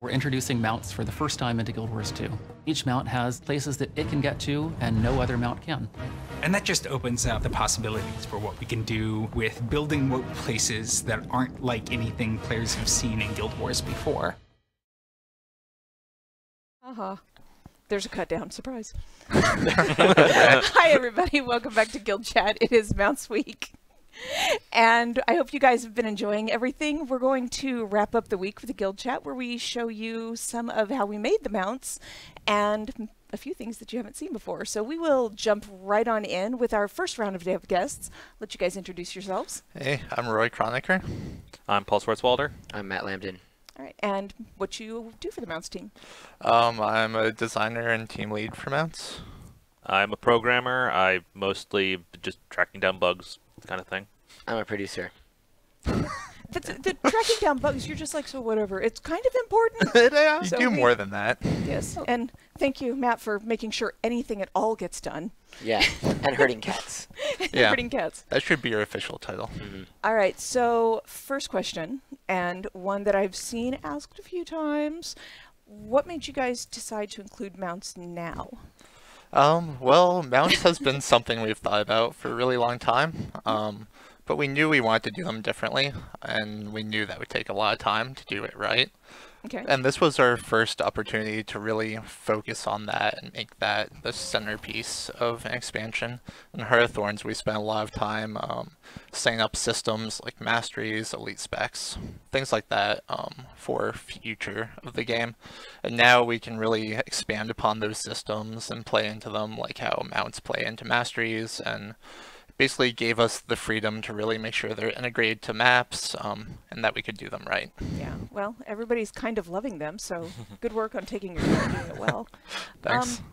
We're introducing mounts for the first time into Guild Wars 2. Each mount has places that it can get to and no other mount can. And that just opens up the possibilities for what we can do with building places that aren't like anything players have seen in Guild Wars before. There's a cut down. Surprise. Hi, everybody. Welcome back to Guild Chat. It is Mounts Week. And I hope you guys have been enjoying everything. We're going to wrap up the week with the Guild Chat where we show you some of how we made the mounts and a few things that you haven't seen before. So we will jump right on in with our first round of guests. Let you guys introduce yourselves. Hey, I'm Roy Croniker. I'm Paul Swartzwalder. I'm Matt Lambden. All right, and what you do for the mounts team? I'm a designer and team lead for mounts. I'm a programmer. I mostly just tracking down bugs kind of thing. I'm a producer. The tracking down bugs, you're just like, so whatever. It's kind of important. You So do more than that. Yes, and thank you, Matt, for making sure anything at all gets done. Yeah, and herding cats. Yeah. Herding cats. That should be your official title. Mm-hmm. All right, so first question, and one that I've seen asked a few times. What made you guys decide to include mounts now? Well, mounts has been something we've thought about for a really long time. But we knew we wanted to do them differently, and we knew that would take a lot of time to do it right. Okay. And this was our first opportunity to really focus on that and make that the centerpiece of an expansion. In Heart of Thorns, we spent a lot of time setting up systems like masteries, elite specs, things like that for future of the game. And now we can really expand upon those systems and play into them like how mounts play into masteries, and basically gave us the freedom to really make sure they're integrated to maps and that we could do them right. Yeah, well, everybody's kind of loving them, so good work on taking your time and doing it well. Thanks.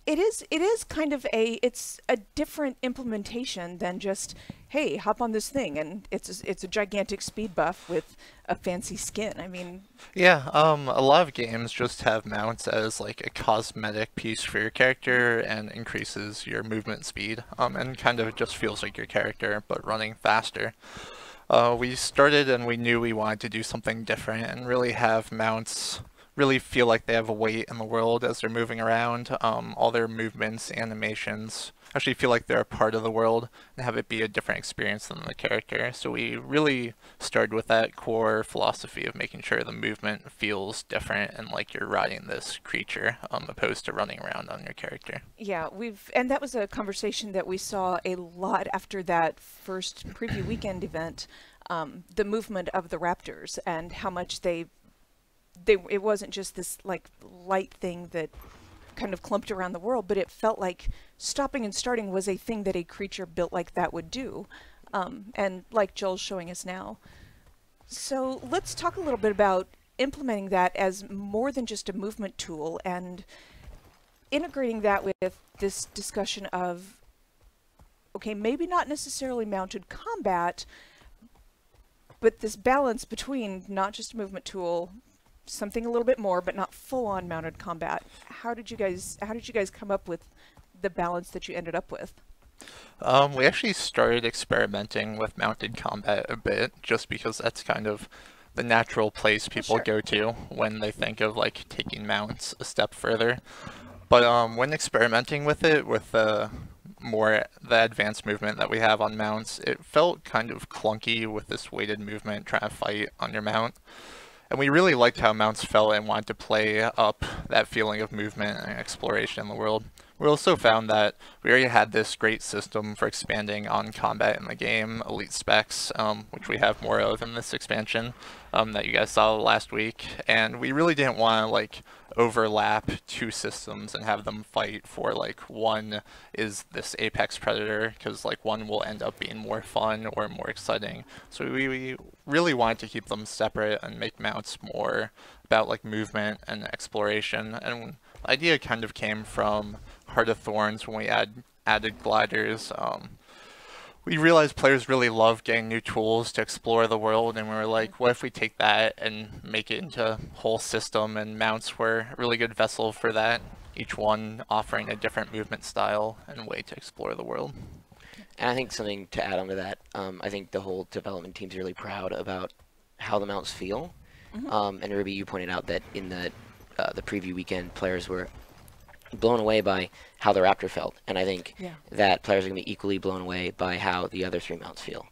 It is kind of it's a different implementation than just, hey, hop on this thing, and it's a gigantic speed buff with a fancy skin. I mean, yeah, a lot of games just have mounts as like a cosmetic piece for your character and increases your movement speed, and kind of just feels like your character but running faster. We started and we knew we wanted to do something different and really have mounts really feel like they have a weight in the world as they're moving around. All their movements, animations actually feel like they're a part of the world and have it be a different experience than the character. So we really started with that core philosophy of making sure the movement feels different and like you're riding this creature opposed to running around on your character. yeah, and that was a conversation that we saw a lot after that first preview weekend event, the movement of the raptors and how much it wasn't just this like light thing that kind of clumped around the world, but it felt like stopping and starting was a thing that a creature built like that would do, and like Joel's showing us now. So let's talk a little bit about implementing that as more than just a movement tool and integrating that with this discussion of, okay, maybe not necessarily mounted combat, but this balance between not just a movement tool, something a little bit more, but not full-on mounted combat. How did you guys come up with the balance that you ended up with? We actually started experimenting with mounted combat a bit, just because that's kind of the natural place people go to when they think of like taking mounts a step further. But when experimenting with it, with the advanced movement that we have on mounts, it felt kind of clunky with this weighted movement trying to fight on your mount. And we really liked how mounts felt and wanted to play up that feeling of movement and exploration in the world. We also found that we already had this great system for expanding on combat in the game, elite specs, which we have more of in this expansion that you guys saw last week. And we really didn't want to like overlap two systems and have them fight for like one is this apex predator, because like one will end up being more fun or more exciting. So we really wanted to keep them separate and make mounts more about like movement and exploration. And the idea kind of came from Heart of Thorns when we added gliders. We realized players really love getting new tools to explore the world, and we were like, what if we take that and make it into a whole system, and mounts were a really good vessel for that, each one offering a different movement style and way to explore the world. And I think something to add on to that, I think the whole development team's really proud about how the mounts feel. And Ruby, you pointed out that in the preview weekend, players were blown away by how the Raptor felt, and I think that players are going to be equally blown away by how the other 3 mounts feel.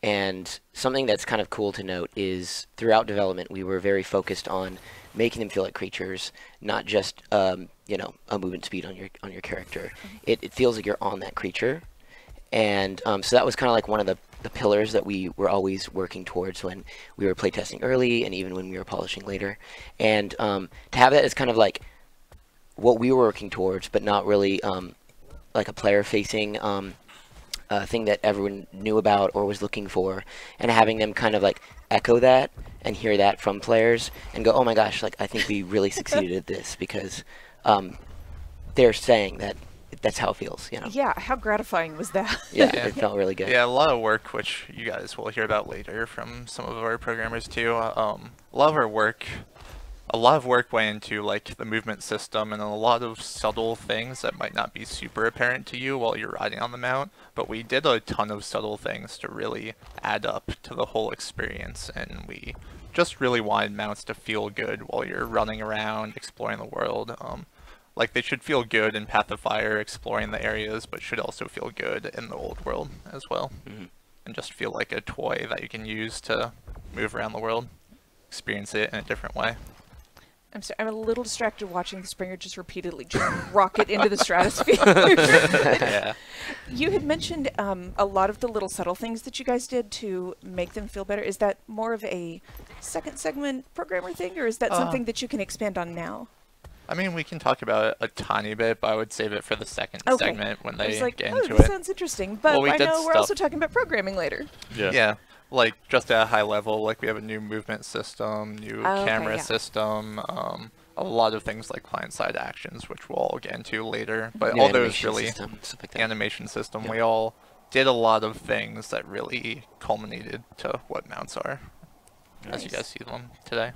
And something that's kind of cool to note is throughout development, we were very focused on making them feel like creatures, not just you know, a movement speed on your character. It feels like you're on that creature, and so that was kind of like one of the pillars that we were always working towards when we were playtesting early, and even when we were polishing later. And to have that as kind of like what we were working towards, but not really like a player-facing thing that everyone knew about or was looking for, and having them kind of like echo that and hear that from players and go, oh my gosh, like I think we really succeeded at this, because they're saying that that's how it feels, you know. Yeah, how gratifying was that? Yeah, it felt really good. Yeah, a lot of work, which you guys will hear about later from some of our programmers too. A lot of our work, a lot of work went into like the movement system and a lot of subtle things that might not be super apparent to you while you're riding on the mount, but we did a ton of subtle things to really add up to the whole experience, and we just really wanted mounts to feel good while you're running around exploring the world. Like they should feel good in Path of Fire exploring the areas, but should also feel good in the old world as well. And just feel like a toy that you can use to move around the world, experience it in a different way. I'm sorry, I'm a little distracted watching the Springer just repeatedly just rocket into the stratosphere. Yeah. You had mentioned a lot of the little subtle things that you guys did to make them feel better. Is that more of a second segment programmer thing, or is that something that you can expand on now? I mean, we can talk about it a tiny bit, but I would save it for the second segment when they like, get oh, into this it. sounds interesting, but Well, I know we're also talking about programming later. Yeah, like just at a high level, like we have a new movement system, new camera system, a lot of things like client-side actions, which we'll all get into later. But New all those animation really, system, stuff like that. animation system, we all did a lot of things that really culminated to what mounts are, as you guys see them today.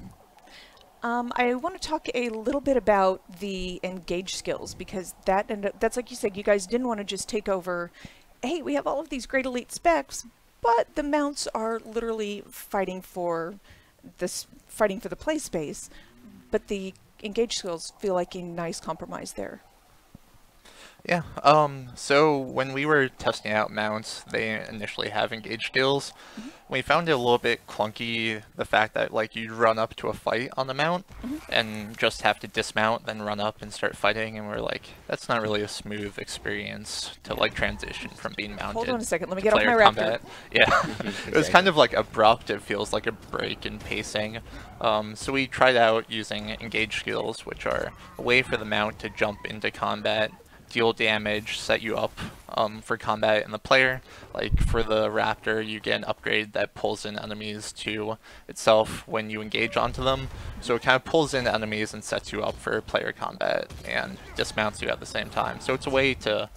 I want to talk a little bit about the engage skills, because that's like you said, you guys didn't want to just take over, hey, we have all of these great elite specs, but the mounts are literally fighting for the play space, but the engage skills feel like a nice compromise there. Yeah, so when we were testing out mounts, they initially have engage skills. We found it a little bit clunky, the fact that like you'd run up to a fight on the mount and just have to dismount, then run up and start fighting, and we're like, that's not really a smooth experience to like transition from being mounted. Hold on a second, let me to get off my player raptor. combat. Yeah, it was kind of like abrupt, it feels like a break in pacing. So we tried out using engage skills, which are a way for the mount to jump into combat, deal damage, set you up for combat in the player. Like for the Raptor, you get an upgrade that pulls in enemies to itself when you engage onto them. So it kind of pulls in enemies and sets you up for player combat and dismounts you at the same time. So it's a way to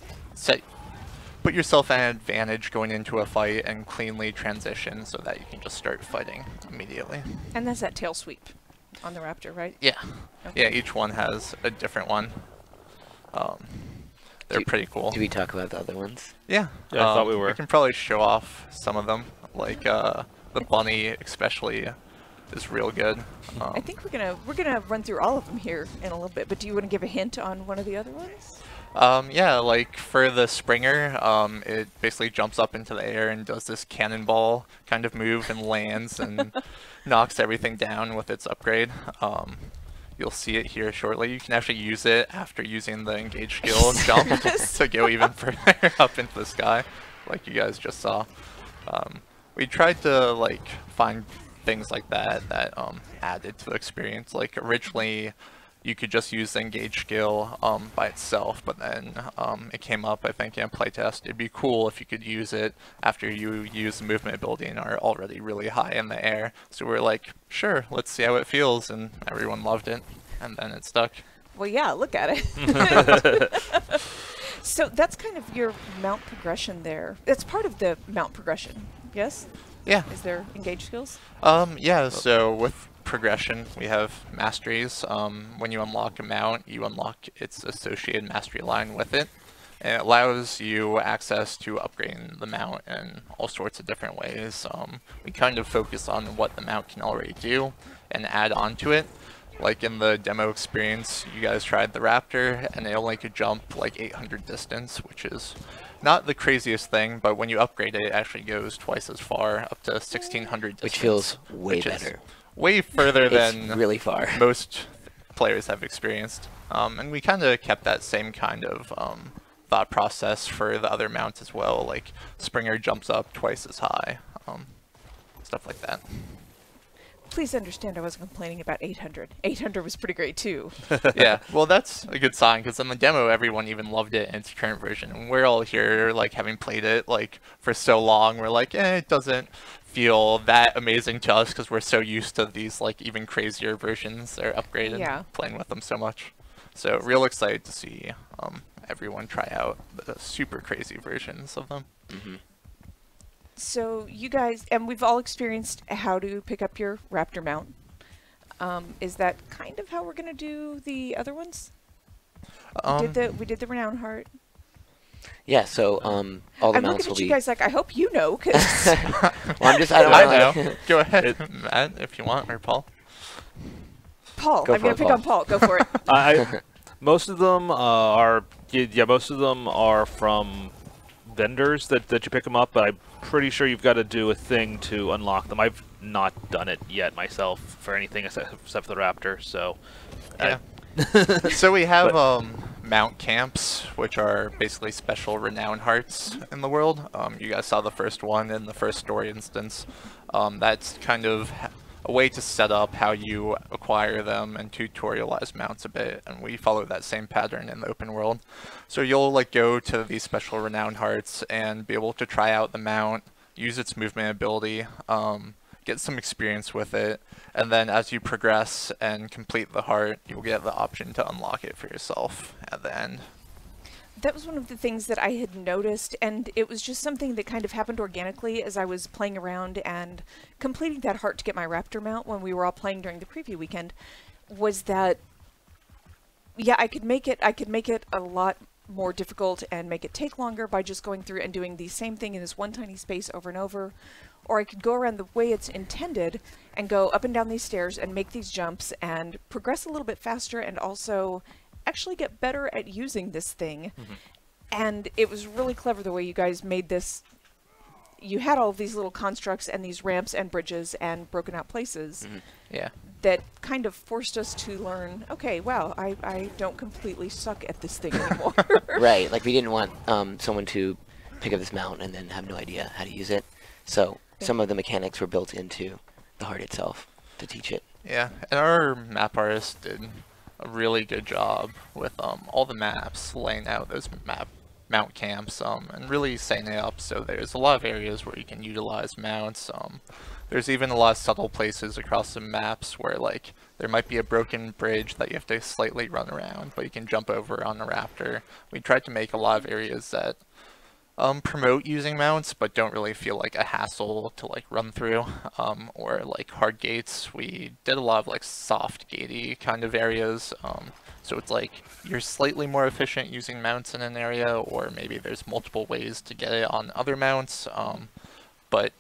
put yourself at an advantage going into a fight and cleanly transition so that you can just start fighting immediately. And that's that tail sweep on the Raptor, right? Yeah. Okay. Yeah, each one has a different one. They're pretty cool. Do we talk about the other ones? Yeah. Yeah, I thought we were. We can probably show off some of them. Like the bunny especially is real good. I think we're gonna run through all of them here in a little bit, but do you want to give a hint on one of the other ones? Yeah, like for the Springer, it basically jumps up into the air and does this cannonball kind of move and lands and knocks everything down with its upgrade. You'll see it here shortly. You can actually use it after using the engage skill and jump to go even further up into the sky, like you guys just saw. We tried to like find things like that that added to the experience. Like originally, you could just use the engage skill by itself, but then it came up, I think, in a playtest. It'd be cool if you could use it after you use the movement ability and are already really high in the air. So we're like, sure, let's see how it feels, and everyone loved it, and then it stuck. Well, yeah, look at it. So that's kind of your mount progression there. It's part of the mount progression, yes? Yeah. Is there engage skills? Yeah, so with progression, we have masteries. When you unlock a mount, you unlock its associated mastery line with it. And it allows you access to upgrading the mount in all sorts of different ways. We kind of focus on what the mount can already do and add on to it. Like in the demo experience, you guys tried the Raptor, and it only could jump like 800 distance, which is not the craziest thing, but when you upgrade it, it actually goes twice as far, up to 1600 distance. Which feels way better. Way further It's than really far. most players have experienced. And we kind of kept that same kind of thought process for the other mounts as well, like Springer jumps up twice as high, stuff like that. Please understand I wasn't complaining about 800. 800 was pretty great too. Yeah, well that's a good sign, because in the demo everyone even loved it in its current version, and we're all here like having played it like for so long, we're like, it doesn't feel that amazing to us because we're so used to these like even crazier versions that are upgraded, playing with them so much. So real excited to see everyone try out the super crazy versions of them. Mm-hmm. So you guys, and we've all experienced how to pick up your Raptor mount. Is that kind of how we're going to do the other ones? We did the Renown Heart. Yeah, so all the I'm mounts looking will at be... you guys like, I hope you know, because... Well, I know. Go ahead, Matt, if you want, or Paul. Paul, Go I'm for going it, to pick on Paul. Go for it. Most of them are most of them are from vendors that you pick them up, but I'm pretty sure you've got to do a thing to unlock them. I've not done it yet myself for anything except for the Raptor, so... Yeah. So we have mount camps, which are basically special renown hearts in the world. You guys saw the first one in the first story instance. That's kind of a way to set up how you acquire them and tutorialize mounts a bit, and we follow that same pattern in the open world. So you'll like go to these special renown hearts and be able to try out the mount, use its movement ability, get some experience with it, and then as you progress and complete the heart, you'll get the option to unlock it for yourself at the end. That was one of the things that I had noticed, and it was just something that kind of happened organically as I was playing around and completing that heart to get my Raptor mount when we were all playing during the preview weekend, was that, yeah, I could make it a lot more difficult and make it take longer by just going through and doing the same thing in this one tiny space over and over, or I could go around the way it's intended and go up and down these stairs and make these jumps and progress a little bit faster and also actually get better at using this thing. Mm-hmm. And it was really clever the way you guys made this. You had all of these little constructs and these ramps and bridges and broken out places. Mm-hmm. Yeah. That kind of forced us to learn, okay, wow, I don't completely suck at this thing anymore. Right, like we didn't want someone to pick up this mount and then have no idea how to use it. So some of the mechanics were built into the heart itself to teach it. Yeah, and our map artist did a really good job with all the maps, laying out those mount camps, and really setting it up so there's a lot of areas where you can utilize mounts. There's even a lot of subtle places across the maps where like there might be a broken bridge that you have to slightly run around, but you can jump over on the Raptor. We tried to make a lot of areas that promote using mounts but don't really feel like a hassle to like run through, or like hard gates. We did a lot of like soft gatey kind of areas, so it's like you're slightly more efficient using mounts in an area, or maybe there's multiple ways to get it on other mounts, but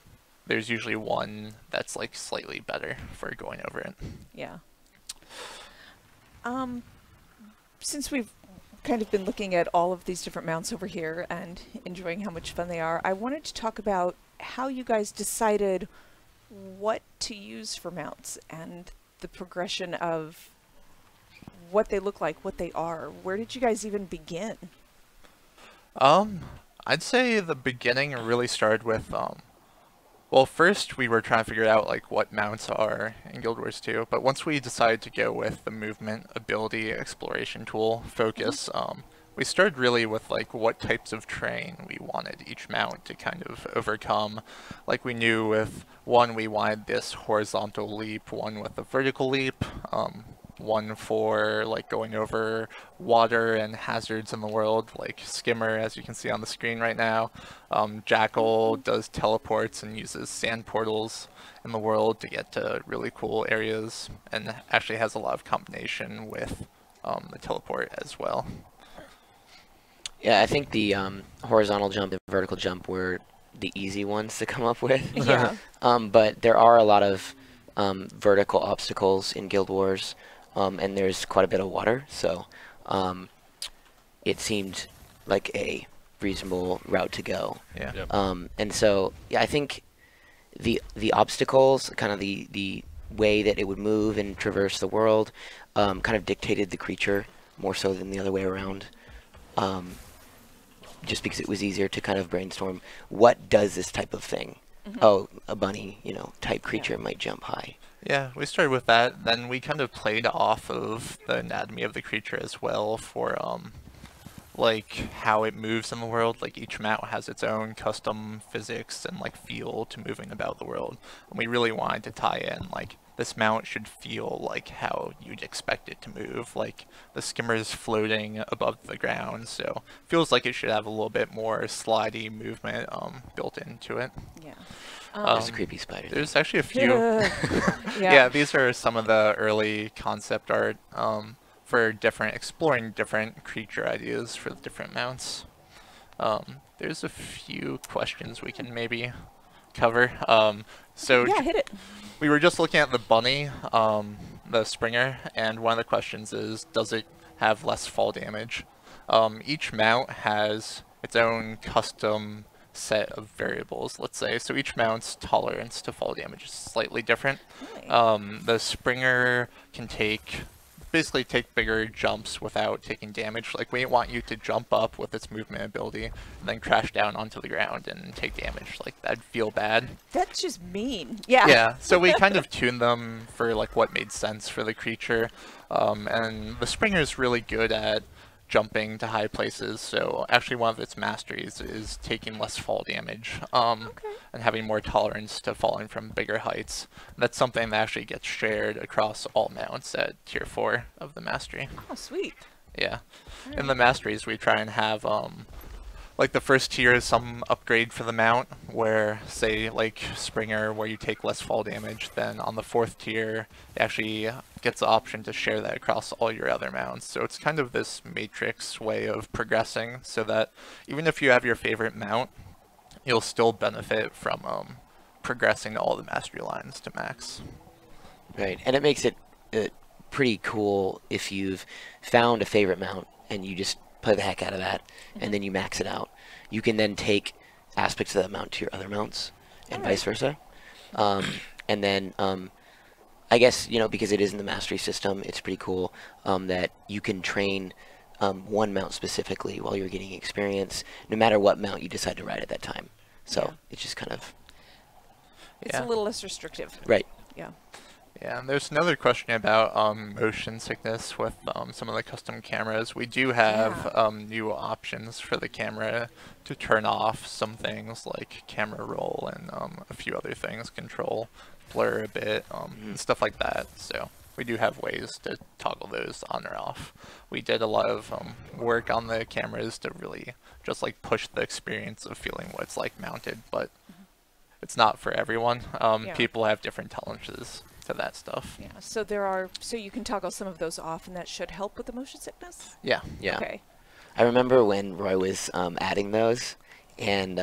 there's usually one that's like slightly better for going over it. Yeah. Since we've kind of been looking at all of these different mounts over here and enjoying how much fun they are, I wanted to talk about how you guys decided what to use for mounts and the progression of what they look like, what they are. Where did you guys even begin? I'd say the beginning really started with well, first we were trying to figure out like what mounts are in Guild Wars 2, but once we decided to go with the movement ability exploration tool focus, we started really with like what types of terrain we wanted each mount to kind of overcome. Like we knew with one we wanted this horizontal leap, one with a vertical leap, one for like going over water and hazards in the world, like Skimmer, as you can see on the screen right now. Jackal does teleports and uses sand portals in the world to get to really cool areas, and actually has a lot of combination with the teleport as well. Yeah, I think the horizontal jump and vertical jump were the easy ones to come up with. Yeah. But there are a lot of vertical obstacles in Guild Wars, and there's quite a bit of water, so it seemed like a reasonable route to go. Yeah. Yep. And so, yeah, I think the obstacles, kind of the way that it would move and traverse the world, kind of dictated the creature more so than the other way around. Just because it was easier to kind of brainstorm what does this type of thing. Oh, a bunny, type creature might jump high. Yeah, we started with that. Then we kind of played off of the anatomy of the creature as well for like how it moves in the world. Like each mount has its own custom physics and like feel to moving about the world. And we really wanted to tie in like this mount should feel like how you'd expect it to move. Like the skimmer is floating above the ground, so feels like it should have a little bit more slidey movement built into it. Yeah. There's a creepy spider. There's actually a few. Yeah. Yeah, these are some of the early concept art for exploring different creature ideas for the different mounts. There's a few questions we can maybe cover. So Yeah, hit it. we were just looking at the bunny, the Springer, and one of the questions is, does it have less fall damage? Each mount has its own custom set of variables, let's say. So each mount's tolerance to fall damage is slightly different. Really? The Springer can basically take bigger jumps without taking damage. Like we want you to jump up with its movement ability and then crash down onto the ground and take damage. Like that'd feel bad. That's just mean. Yeah. Yeah, so we kind of tuned them for like what made sense for the creature. And the Springer's really good at jumping to high places, so actually one of its masteries is taking less fall damage and having more tolerance to falling from bigger heights. That's something that actually gets shared across all mounts at tier 4 of the mastery. Oh, sweet. Yeah. In the masteries we try and have like the first tier is some upgrade for the mount where, say, like Springer, where you take less fall damage. Then on the 4th tier, it actually gets the option to share that across all your other mounts. So it's kind of this matrix way of progressing so that even if you have your favorite mount, you'll still benefit from progressing all the mastery lines to max. Right, and it makes it pretty cool if you've found a favorite mount and you just play the heck out of that, and then you max it out. You can then take aspects of that mount to your other mounts, and vice versa. And then, I guess, because it is in the mastery system, it's pretty cool that you can train one mount specifically while you're getting experience, no matter what mount you decide to ride at that time. So it's just kind of... It's a little less restrictive. Right. Yeah. Yeah, and there's another question about motion sickness with some of the custom cameras. We do have new options for the camera to turn off some things like camera roll and a few other things, control blur a bit, and stuff like that. So we do have ways to toggle those on or off. We did a lot of work on the cameras to really just like push the experience of feeling what it's like mounted, but it's not for everyone. People have different tolerances to that stuff. Yeah. So you can toggle some of those off, and that should help with the motion sickness. Yeah. Okay. I remember when Roy was adding those, and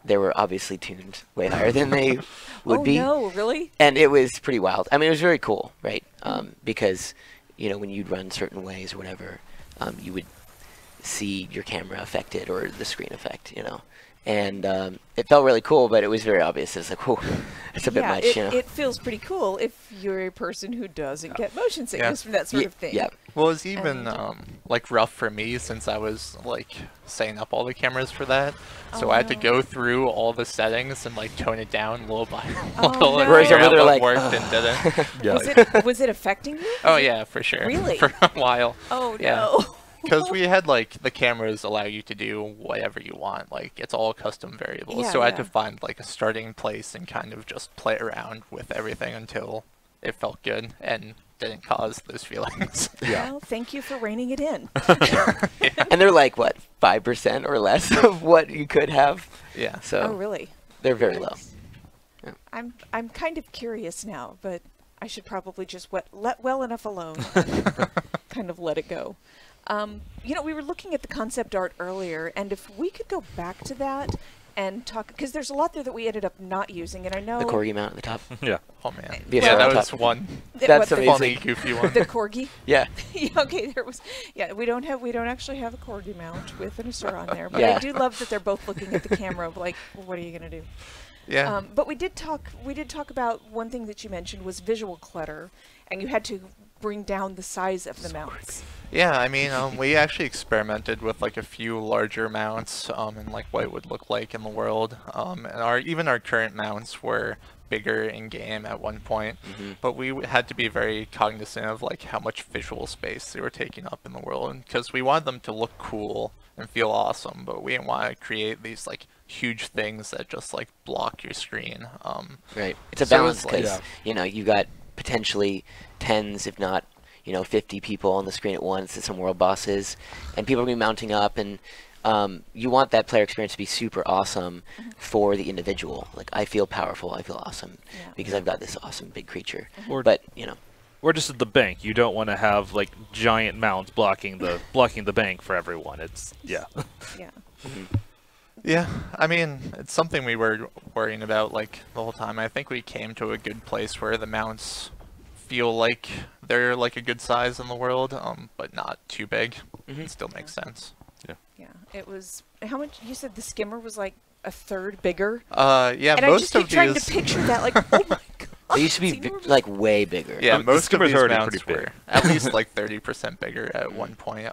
they were obviously tuned way higher than they would be. Oh no, really? And it was pretty wild. I mean, it was very cool, right? Because when you'd run certain ways or whatever, you would see your camera affected or the screen effect, And it felt really cool, but it was very obvious. It was like, whoa, it's a bit much, It feels pretty cool if you're a person who doesn't get motion sickness from that sort of thing. Yeah. Well, it was even like rough for me since I was like setting up all the cameras for that. So I had to go through all the settings and like tone it down little by little and figure out what worked and didn't. Was it affecting you? Oh yeah, for sure. Really? For a while. Oh Yeah. no. Because we had like the cameras allow you to do whatever you want, like it's all custom variables. Yeah, so I had to find like a starting place and kind of just play around with everything until it felt good and didn't cause those feelings. Well, thank you for reining it in. And they're like, what, 5% or less of what you could have? Yeah. So Oh really? they're very low. Yeah. I'm kind of curious now, but I should probably just let well enough alone. Kind of let it go. You know, we were looking at the concept art earlier, and if we could go back to that and talk, because there's a lot there that we ended up not using, and I know The corgi mount at the top. Yeah. Oh man. Be a Yeah, that photo was top. one That's what, amazing. funny, goofy one. the corgi. Yeah. Yeah, okay, there was. Yeah, we don't actually have a corgi mount with an Asura on there, but Yeah. I do love that they're both looking at the camera, like, what are you gonna do? Yeah. But we did talk about one thing that you mentioned was visual clutter, and you had to bring down the size of the mounts. Yeah, I mean, we actually experimented with like a few larger mounts, and like what it would look like in the world. And even our current mounts were bigger in game at one point, but we had to be very cognizant of like how much visual space they were taking up in the world, because we wanted them to look cool and feel awesome, but we didn't want to create these like huge things that just like block your screen. Right. It's a So balance it's like- because you know you got potentially tens, if not 50 people on the screen at once at some world bosses, and people are gonna be mounting up, and you want that player experience to be super awesome for the individual. Like, I feel powerful, I feel awesome because I've got this awesome big creature. But Or just at the bank. You don't want to have like giant mounts blocking the bank for everyone. It's Yeah. Yeah, I mean, it's something we were worrying about like the whole time. I think we came to a good place where the mounts feel like they're like a good size in the world, but not too big. It still makes sense. Yeah, it was. How much? You said the skimmer was like a third bigger. Yeah, And I most just keep of trying these. to picture that, like, oh my god. they used to be like way bigger. Yeah, The most of skimmer's these already mounts pretty big. were at least like 30% bigger at one point,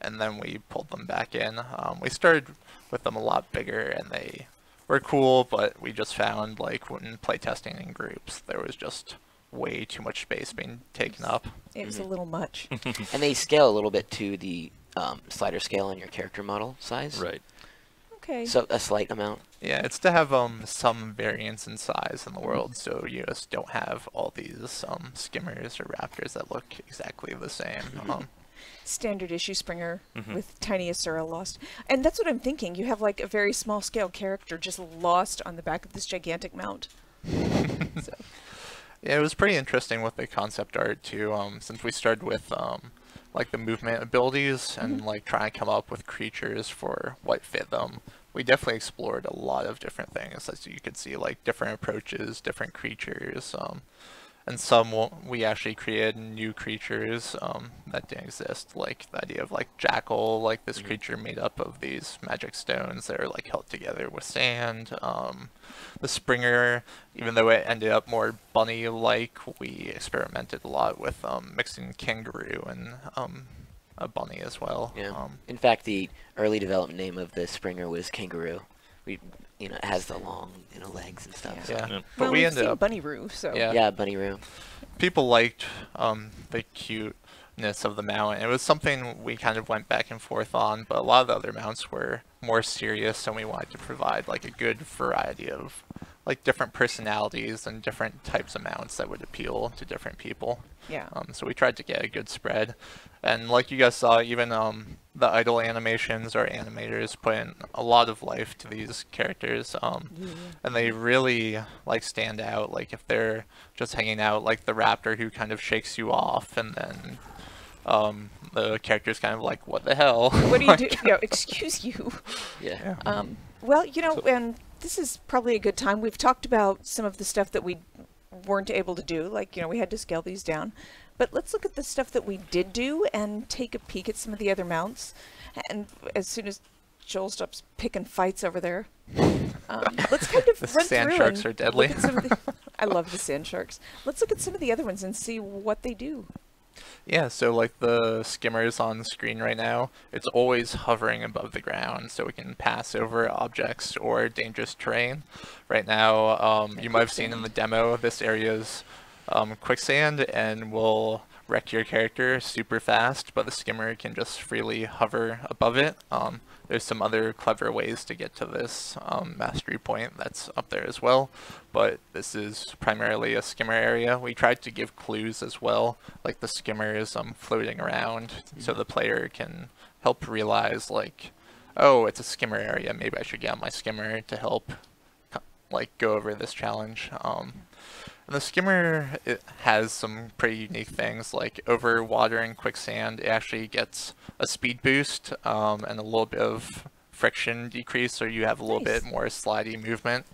and then we pulled them back in. We started with them a lot bigger, and they were cool, but we just found like when playtesting in groups, there was just way too much space being taken up. It was a little much. And they scale a little bit to the slider scale on your character model size. right. Okay. So a slight amount. Yeah, it's to have some variance in size in the world, so you just don't have all these skimmers or raptors that look exactly the same. Standard issue Springer with tiny Asura lost. And that's what I'm thinking. You have like a very small scale character just lost on the back of this gigantic mount. So. Yeah, it was pretty interesting with the concept art too, since we started with like the movement abilities and like trying to come up with creatures for what fit them. We definitely explored a lot of different things, as you could see, like different approaches, different creatures, and we actually created new creatures that didn't exist, like the idea of like Jackal, like this creature made up of these magic stones that are like held together with sand. The Springer, even though it ended up more bunny-like, we experimented a lot with mixing kangaroo and a bunny as well. Yeah. In fact, the early development name of the Springer was Kangaroo. It has the long, legs and stuff. Yeah. So. Yeah, but Well, we we've ended seen up. Bunny Roo, so. Yeah. Yeah, Bunny Roo. People liked the cuteness of the mount. It was something we kind of went back and forth on, but a lot of the other mounts were more serious, and we wanted to provide like a good variety of like different personalities and different types of mounts that would appeal to different people. Yeah. So we tried to get a good spread, and like you guys saw, even the idle animations, our animators put in a lot of life to these characters, and they really like stand out. Like if they're just hanging out, like the raptor who kind of shakes you off, and then the character's kind of like, what the hell? What do you do? Yeah, excuse you. Yeah. Well, and this is probably a good time. We've talked about some of the stuff that we weren't able to do, like, we had to scale these down. But let's look at the stuff that we did do and take a peek at some of the other mounts. And as soon as Joel stops picking fights over there, let's kind of The run sand through sharks and are deadly. look at some of the, I love the sand sharks. Let's look at some of the other ones and see what they do. Yeah, so like the skimmers on the screen right now, it's always hovering above the ground so we can pass over objects or dangerous terrain. Right now, you might have seen in the demo, this area's quicksand and will wreck your character super fast, but the skimmer can just freely hover above it. There's some other clever ways to get to this mastery point that's up there as well, but this is primarily a skimmer area. We tried to give clues as well, like the skimmer is floating around, so the player can help realize like, oh, it's a skimmer area, maybe I should get on my skimmer to help like go over this challenge. And the skimmer, it has some pretty unique things, like over water and quicksand, it actually gets a speed boost and a little bit of friction decrease, so you have a little bit more slidey movement.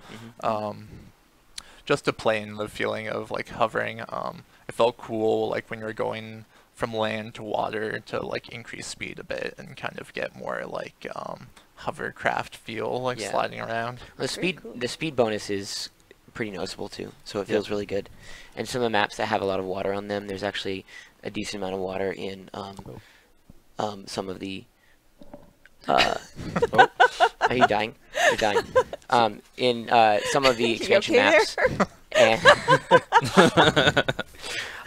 Just to play in the feeling of like hovering. It felt cool, like when you're going from land to water, to like increase speed a bit and kind of get more like hovercraft feel, like sliding around. The speed bonus is pretty noticeable too, so it feels really good. And some of the maps that have a lot of water on them, there's actually a decent amount of water in some of the. Are you dying? You're dying. In some of the expansion maps.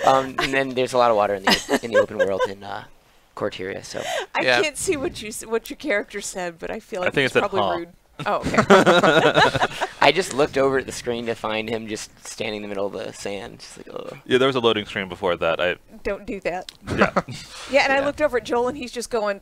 And then there's a lot of water in the open world in Corteria. So I can't see what your character said, but I feel like it's probably rude. Oh, okay. I just looked over at the screen to find him just standing in the middle of the sand. Just like, oh. Yeah, there was a loading screen before that. Don't do that. Yeah. Yeah, and I looked over at Joel, and he's just going.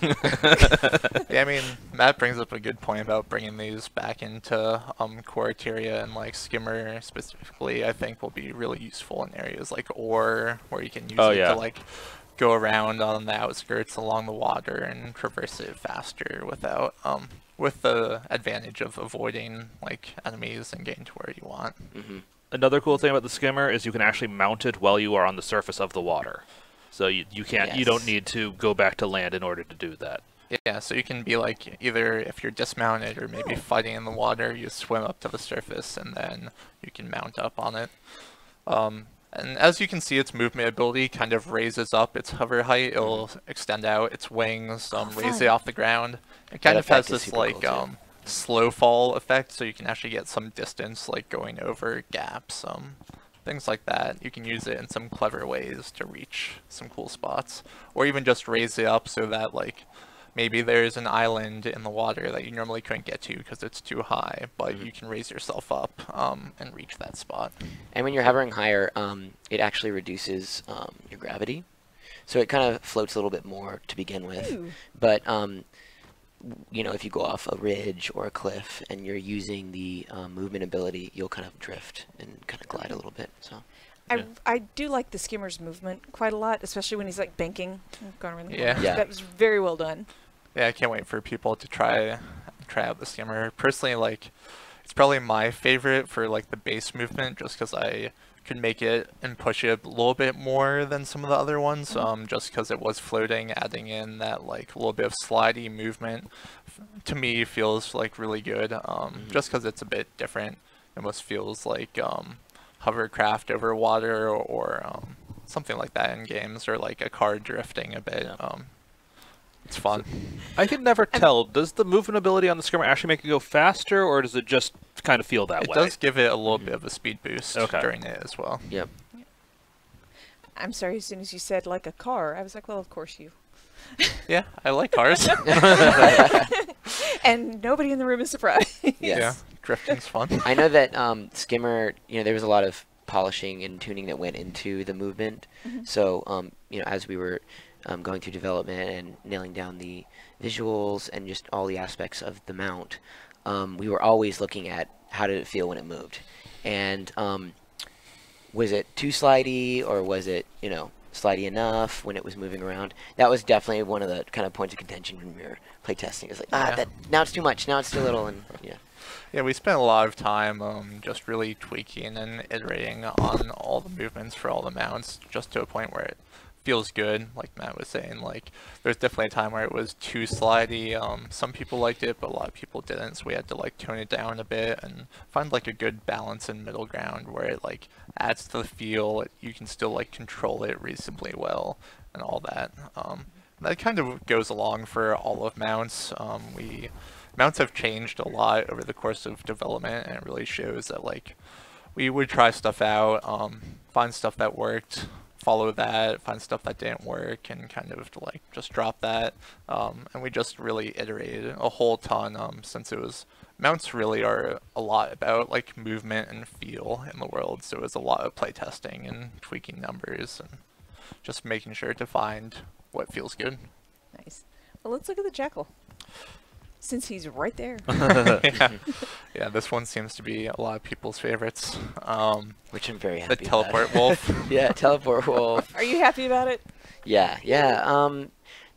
Yeah, I mean, Matt brings up a good point about bringing these back into Corteria, and like Skimmer specifically, I think will be really useful in areas like Ore, where you can use it to like go around on the outskirts along the water and traverse it faster without with the advantage of avoiding like enemies and getting to where you want. Another cool thing about the Skimmer is you can actually mount it while you are on the surface of the water. So you can't, you don't need to go back to land in order to do that. Yeah, so you can be like, either if you're dismounted or maybe fighting in the water, you swim up to the surface and then you can mount up on it. And as you can see, its movement ability kind of raises up its hover height. It'll extend out its wings, raise it off the ground. It kind of has this like slow fall effect, so you can actually get some distance, like going over gaps, things like that. You can use it in some clever ways to reach some cool spots, or even just raise it up so that like maybe there's an island in the water that you normally couldn't get to because it's too high, but you can raise yourself up and reach that spot. And when you're hovering higher, it actually reduces your gravity, so it kind of floats a little bit more to begin with. But you know, if you go off a ridge or a cliff and you're using the movement ability, you'll kind of drift and kind of glide a little bit. So I do like the Skimmer's movement quite a lot, especially when he's like banking and going around the corner. Yeah. That was very well done. Yeah, I can't wait for people to try out the Skimmer. Personally, like, it's probably my favorite for like the base movement, just because I could make it and push it a little bit more than some of the other ones, just because it was floating. Adding in that like a little bit of slidey movement to me feels like really good, just because it's a bit different. It almost feels like hovercraft over water, or something like that in games, or like a car drifting a bit. It's fun. I can never tell. Does the movement ability on the Skimmer actually make it go faster, or does it just kind of feel that way? It does give it a little bit of a speed boost during it as well. Yep. I'm sorry, as soon as you said like a car, I was like, well, of course you. Yeah, I like cars. And nobody in the room is surprised. Yes. Yeah, drifting's fun. I know that Skimmer, you know, there was a lot of polishing and tuning that went into the movement. So, you know, as we were going through development and nailing down the visuals and just all the aspects of the mount, we were always looking at how did it feel when it moved, and was it too slidey, or was it, you know, slidey enough when it was moving around? That was definitely one of the kind of points of contention when we were playtesting. It's like, that now it's too much, now it's too little, and Yeah, we spent a lot of time just really tweaking and iterating on all the movements for all the mounts, just to a point where it feels good. Like Matt was saying, like there's definitely a time where it was too slidey. Some people liked it, but a lot of people didn't, so we had to like tone it down a bit and find like a good balance and middle ground where it like adds to the feel. You can still like control it reasonably well and all that. That kind of goes along for all of mounts. Mounts have changed a lot over the course of development, and it really shows that like we would try stuff out, find stuff that worked, follow that, find stuff that didn't work, and kind of like just drop that. And we just really iterated a whole ton, since mounts really are a lot about like movement and feel in the world, so it was a lot of playtesting and tweaking numbers and just making sure to find what feels good. Nice. Well, let's look at the Jackal. since he's right there. Yeah. Yeah, this one seems to be a lot of people's favorites. Which I'm very The happy teleport about. wolf. Yeah, teleport wolf. Are you happy about it? Yeah, yeah.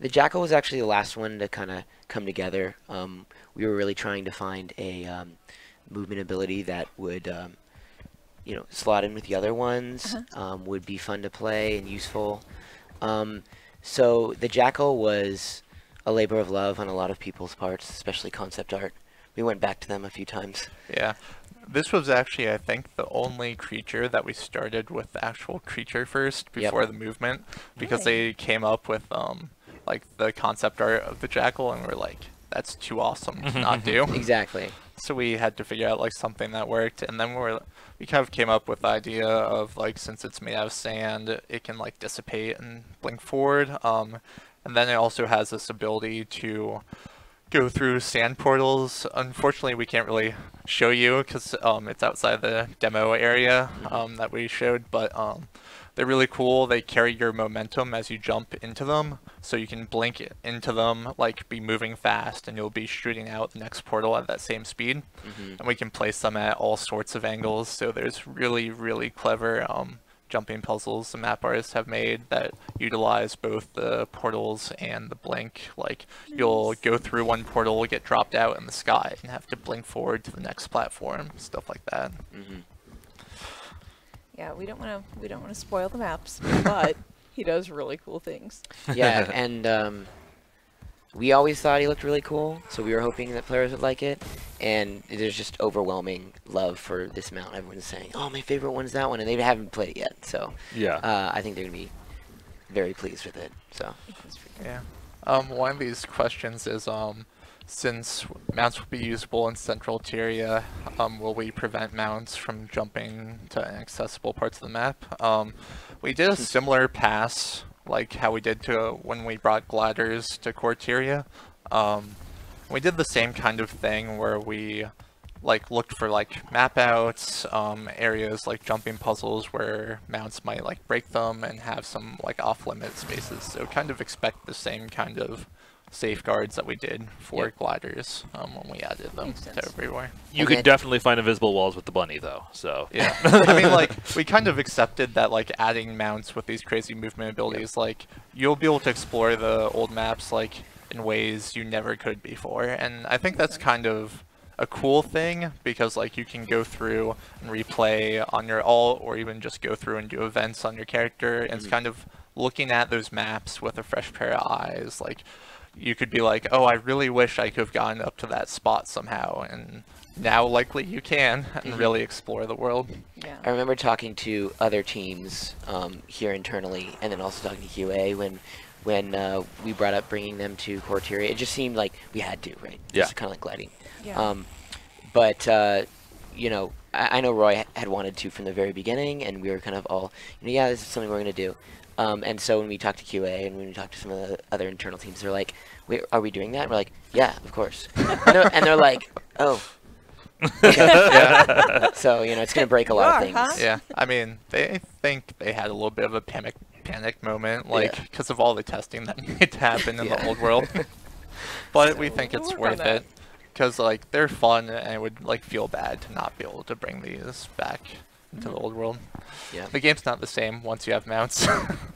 The jackal was actually the last one to kind of come together. We were really trying to find a movement ability that would, you know, slot in with the other ones. Would be fun to play and useful. So the jackal was a labor of love on a lot of people's parts, especially concept art. We went back to them a few times. Yeah. This was actually, I think, the only creature that we started with the actual creature first before the movement, because Really? they came up with like the concept art of the jackal, and we're like, that's too awesome to not do. Exactly. So we had to figure out like something that worked, and then we kind of came up with the idea of like, since it's made out of sand, it can like dissipate and blink forward. And then it also has this ability to go through sand portals. Unfortunately, we can't really show you because it's outside the demo area that we showed, but they're really cool. They carry your momentum as you jump into them, so you can blink into them, like be moving fast, and you'll be shooting out the next portal at that same speed. And we can place them at all sorts of angles, so there's really, really clever jumping puzzles the map artists have made that utilize both the portals and the blink. Like, you'll go through one portal, get dropped out in the sky, and have to blink forward to the next platform, stuff like that. Yeah, we don't want to spoil the maps, but he does really cool things. Yeah, and we always thought he looked really cool, so we were hoping that players would like it. And there's just overwhelming love for this mount. Everyone's saying, "Oh, my favorite one's that one," and they haven't played it yet. So Yeah. I think they're gonna be very pleased with it. So Yeah. One of these questions is, since mounts will be usable in Central Tyria, will we prevent mounts from jumping to inaccessible parts of the map? We did a similar pass, like how we did to when we brought gliders to Core Tyria. We did the same kind of thing where we like looked for like map outs, areas like jumping puzzles where mounts might like break them and have some like off-limit spaces. So kind of expect the same kind of safeguards that we did for gliders when we added them Makes to sense. everywhere. You could definitely find invisible walls with the bunny, though. So Yeah, I mean, like, we kind of accepted that, like, adding mounts with these crazy movement abilities, like, you'll be able to explore the old maps, like, in ways you never could before, and I think that's kind of a cool thing, because, like, you can go through and replay on your alt, or even just go through and do events on your character, and it's kind of looking at those maps with a fresh pair of eyes, like, you could be like, oh, I really wish I could have gotten up to that spot somehow, and now likely you can, and really explore the world. Yeah. I remember talking to other teams here internally, and then also talking to QA when we brought up bringing them to Core Tyria. It just seemed like we had to, right? Yeah. Just kind of like gliding. Yeah. But you know, I know Roy had wanted to from the very beginning, and we were kind of all, you know, yeah, this is something we're going to do. And so when we talked to QA and when we talked to some of the other internal teams, they're like, wait, are we doing that? And we're like, yeah, of course. And they're like, oh. Okay. So, you know, it's going to break a lot of things. Huh? Yeah, I mean, they think they had a little bit of a panic moment, like, because of all the testing that needed to happen in the old world. But we think it's We'll work on worth that. it, because, like, they're fun, and it would, like, feel bad to not be able to bring these back into the old world. Yeah. The game's not the same once you have mounts.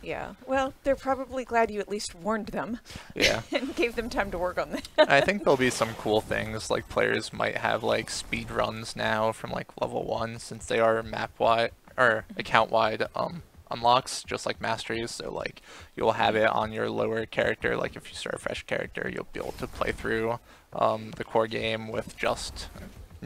Yeah. Well, they're probably glad you at least warned them Yeah. and gave them time to work on that. I think there'll be some cool things, like players might have like speed runs now from like level 1, since they are map wide or account wide unlocks, just like masteries. So like you'll have it on your lower character, like if you start a fresh character, you'll be able to play through the core game with just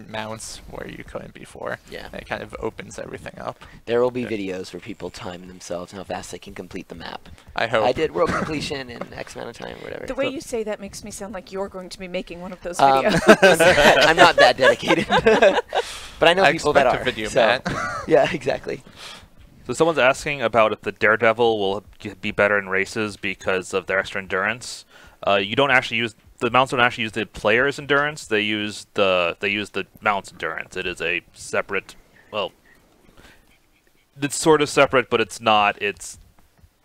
mounts where you couldn't before. Yeah. And it kind of opens everything up. There will be videos where people time themselves and how fast they can complete the map. I hope. I did world completion in X amount of time, whatever. The way you say that makes me sound like you're going to be making one of those Um, videos. I'm not that dedicated. But I know people that expect are. a video, so, Matt. Yeah, exactly. So someone's asking about if the Daredevil will be better in races because of their extra endurance. You don't actually use the mounts. Don't actually use the player's endurance. They use the mount's endurance. It is a separate. Well, it's sort of separate, but it's not. It's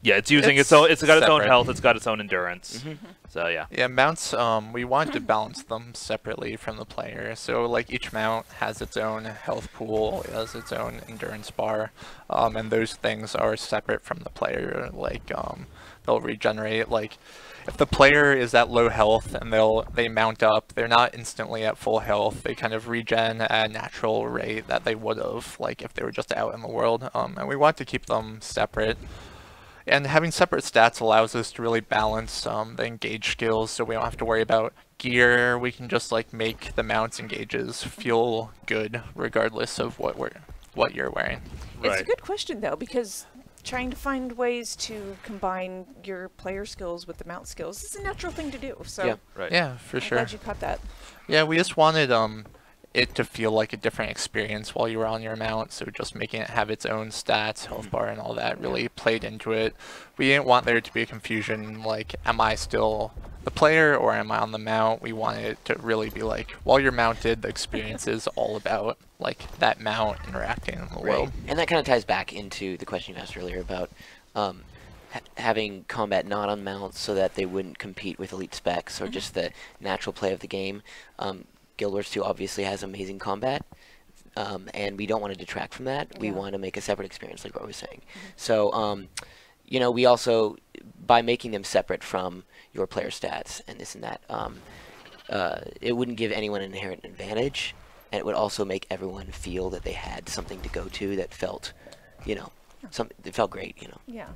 Yeah, it's using its own. It's got its own separate. health. It's got its own endurance. So yeah. Yeah, mounts, we wanted to balance them separately from the player. So like each mount has its own health pool, it has its own endurance bar, and those things are separate from the player. Like they'll regenerate. Like if the player is at low health and they mount up, they're not instantly at full health. They kind of regen at a natural rate that they would have, like if they were just out in the world. And we want to keep them separate. And having separate stats allows us to really balance the engage skills, so we don't have to worry about gear. We can just like make the mounts and gauges feel good regardless of what you're wearing. It's a good question though, because trying to find ways to combine your player skills with the mount skills is a natural thing to do. So Yeah. Right. Yeah, for I'm sure. glad you caught that. Yeah, we just wanted it to feel like a different experience while you were on your mount, so just making it have its own stats, health bar, and all that really played into it. We didn't want there to be a confusion, like, am I still the player or am I on the mount? We wanted it to really be like, while you're mounted, the experience is all about, like, that mount interacting in the world. And that kind of ties back into the question you asked earlier about having combat not on mounts so that they wouldn't compete with elite specs or just the natural play of the game. Guild Wars 2 obviously has amazing combat, and we don't want to detract from that. We want to make a separate experience, like what I was saying. So, you know, we also, by making them separate from your player stats and this and that, it wouldn't give anyone an inherent advantage, and it would also make everyone feel that they had something to go to that felt, you know, it felt great, you know. Yeah,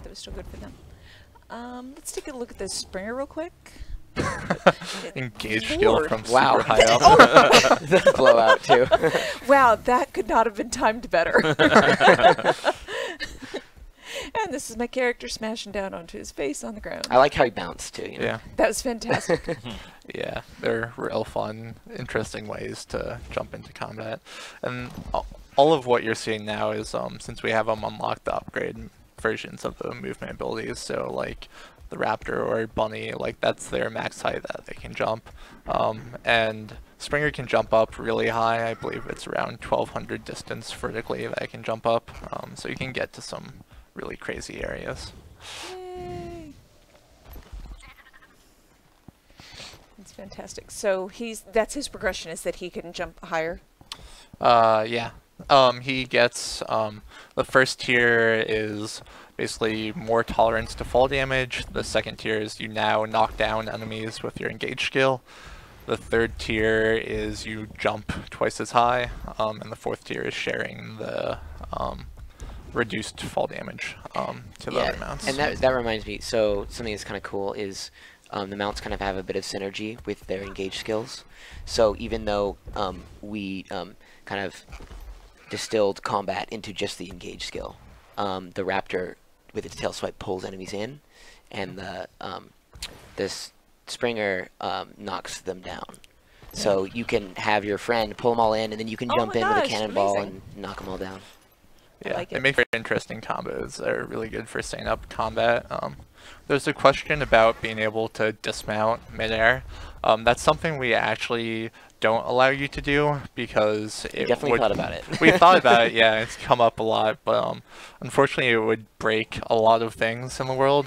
that was still good for them. Let's take a look at this Springer real quick. Engage skill Lord. from Wow. super high up. The blowout, too. Wow, that could not have been timed better. And this is my character smashing down onto his face on the ground. I like how he bounced, too, you know. Yeah. That was fantastic. Yeah, they're real fun, interesting ways to jump into combat. And all of what you're seeing now is, since we have them unlocked, the upgrade versions of the movement abilities. So, like, the Raptor or Bunny, like, that's their max height that they can jump. And Springer can jump up really high. I believe it's around 1,200 distance vertically that it can jump up. So you can get to some really crazy areas. Yay. That's fantastic. So that's his progression, is that he can jump higher? Yeah. He gets, the first tier is basically more tolerance to fall damage. The second tier is you now knock down enemies with your engage skill. The third tier is you jump twice as high. And the fourth tier is sharing the reduced fall damage to the other mounts. And that reminds me, so something that's kind of cool is the mounts kind of have a bit of synergy with their engage skills. So even though we kind of distilled combat into just the engage skill, the Raptor with its tail swipe pulls enemies in, and this Springer knocks them down. So you can have your friend pull them all in, and then you can jump in with a cannonball and knock them all down. Yeah, like they it. make very interesting combos. They're really good for setting up combat. There's a question about being able to dismount midair. That's something we actually don't allow you to do because We it definitely would, thought about it. we thought about it, yeah, it's come up a lot, but unfortunately it would break a lot of things in the world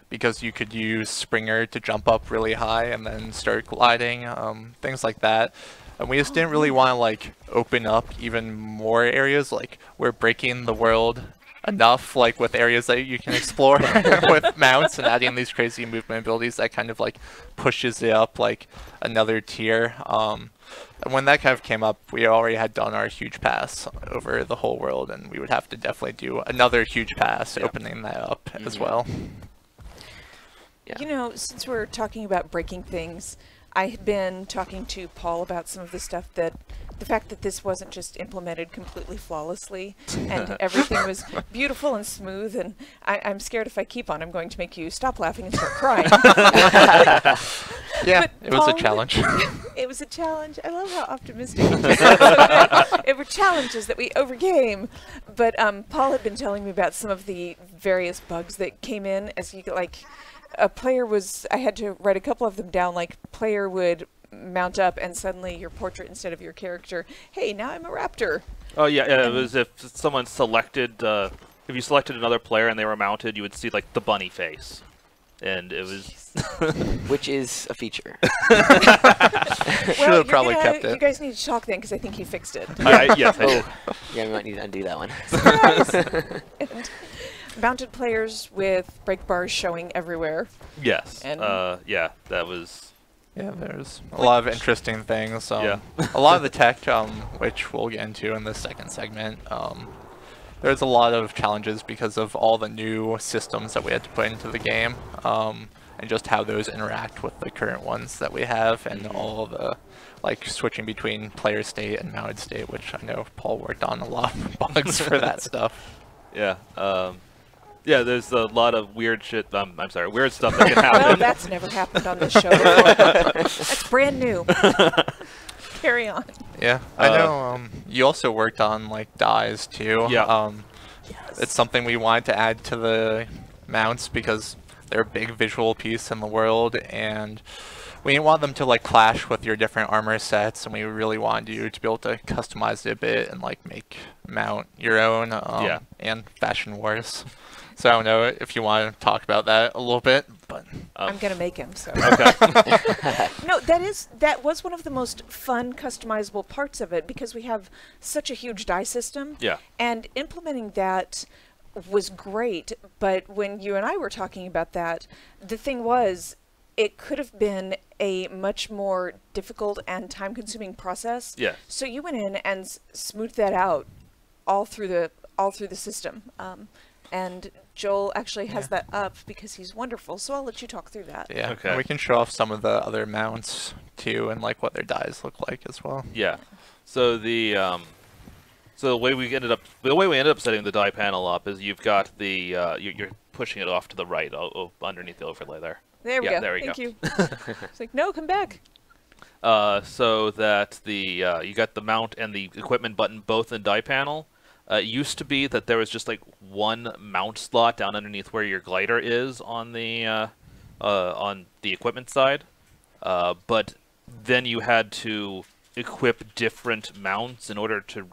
because you could use Springer to jump up really high and then start gliding, things like that. And we just didn't really want to like open up even more areas. Like, we're breaking the world enough, like, with areas that you can explore with mounts, and adding these crazy movement abilities that kind of like pushes it up like another tier. And when that kind of came up, we already had done our huge pass over the whole world, and we would have to definitely do another huge pass opening that up as well. Yeah. You know, since we're talking about breaking things, I had been talking to Paul about some of the stuff that, the fact that this wasn't just implemented completely flawlessly and everything was beautiful and smooth, and I'm scared if I keep on, I'm going to make you stop laughing and start crying. Yeah, But it was a Paul- challenge. It was a challenge. I love how optimistic you are. It were challenges that we overcame. But Paul had been telling me about some of the various bugs that came in as you like. A player was, I had to write a couple of them down, like player would mount up and suddenly your portrait instead of your character, hey, now I'm a raptor. Oh yeah, it was if someone selected if you selected another player and they were mounted, you would see like the bunny face, and it was Which is a feature. Should have probably kept it. You guys need to talk then, because I think he fixed it. yes, I did. Yeah, we might need to undo that one. And mounted players with break bars showing everywhere. Yes. And yeah, that was. Yeah, there's a lot of interesting things. Yeah. A lot of the tech, which we'll get into in the second segment, there's a lot of challenges because of all the new systems that we had to put into the game, and just how those interact with the current ones that we have, and all the like switching between player state and mounted state, which I know Paul worked on a lot of bugs for that stuff. Yeah. Yeah, there's a lot of weird shit. I'm sorry, weird stuff that can happen. Well, that's never happened on this show before. That's brand new. Carry on. Yeah, I know. You also worked on like dies too. Yeah. Yes. It's something we wanted to add to the mounts because they're a big visual piece in the world, and we didn't want them to like clash with your different armor sets, and we really wanted you to be able to customize it a bit and like mount your own. Yeah. And fashion wars. So I don't know if you want to talk about that a little bit, but I'm gonna make him. So Okay. no, that was one of the most fun customizable parts of it, because we have such a huge die system. Yeah. And implementing that was great, but when you and I were talking about that, the thing was, it could have been a much more difficult and time-consuming process. Yeah. So you went in and smoothed that out all through the system. And Joel actually has that up because he's wonderful, so I'll let you talk through that. yeah. Okay. And we can show off some of the other mounts too, and like what their dies look like as well. Yeah. So the way we ended up setting the die panel up is you've got the you're pushing it off to the right, underneath the overlay there. There we Yeah, go. there we Thank go. you. It's like, no, come back. So that you got the mount and the equipment button both in die panel. It used to be that there was just like one mount slot down underneath where your glider is on the equipment side, but then you had to equip different mounts in order to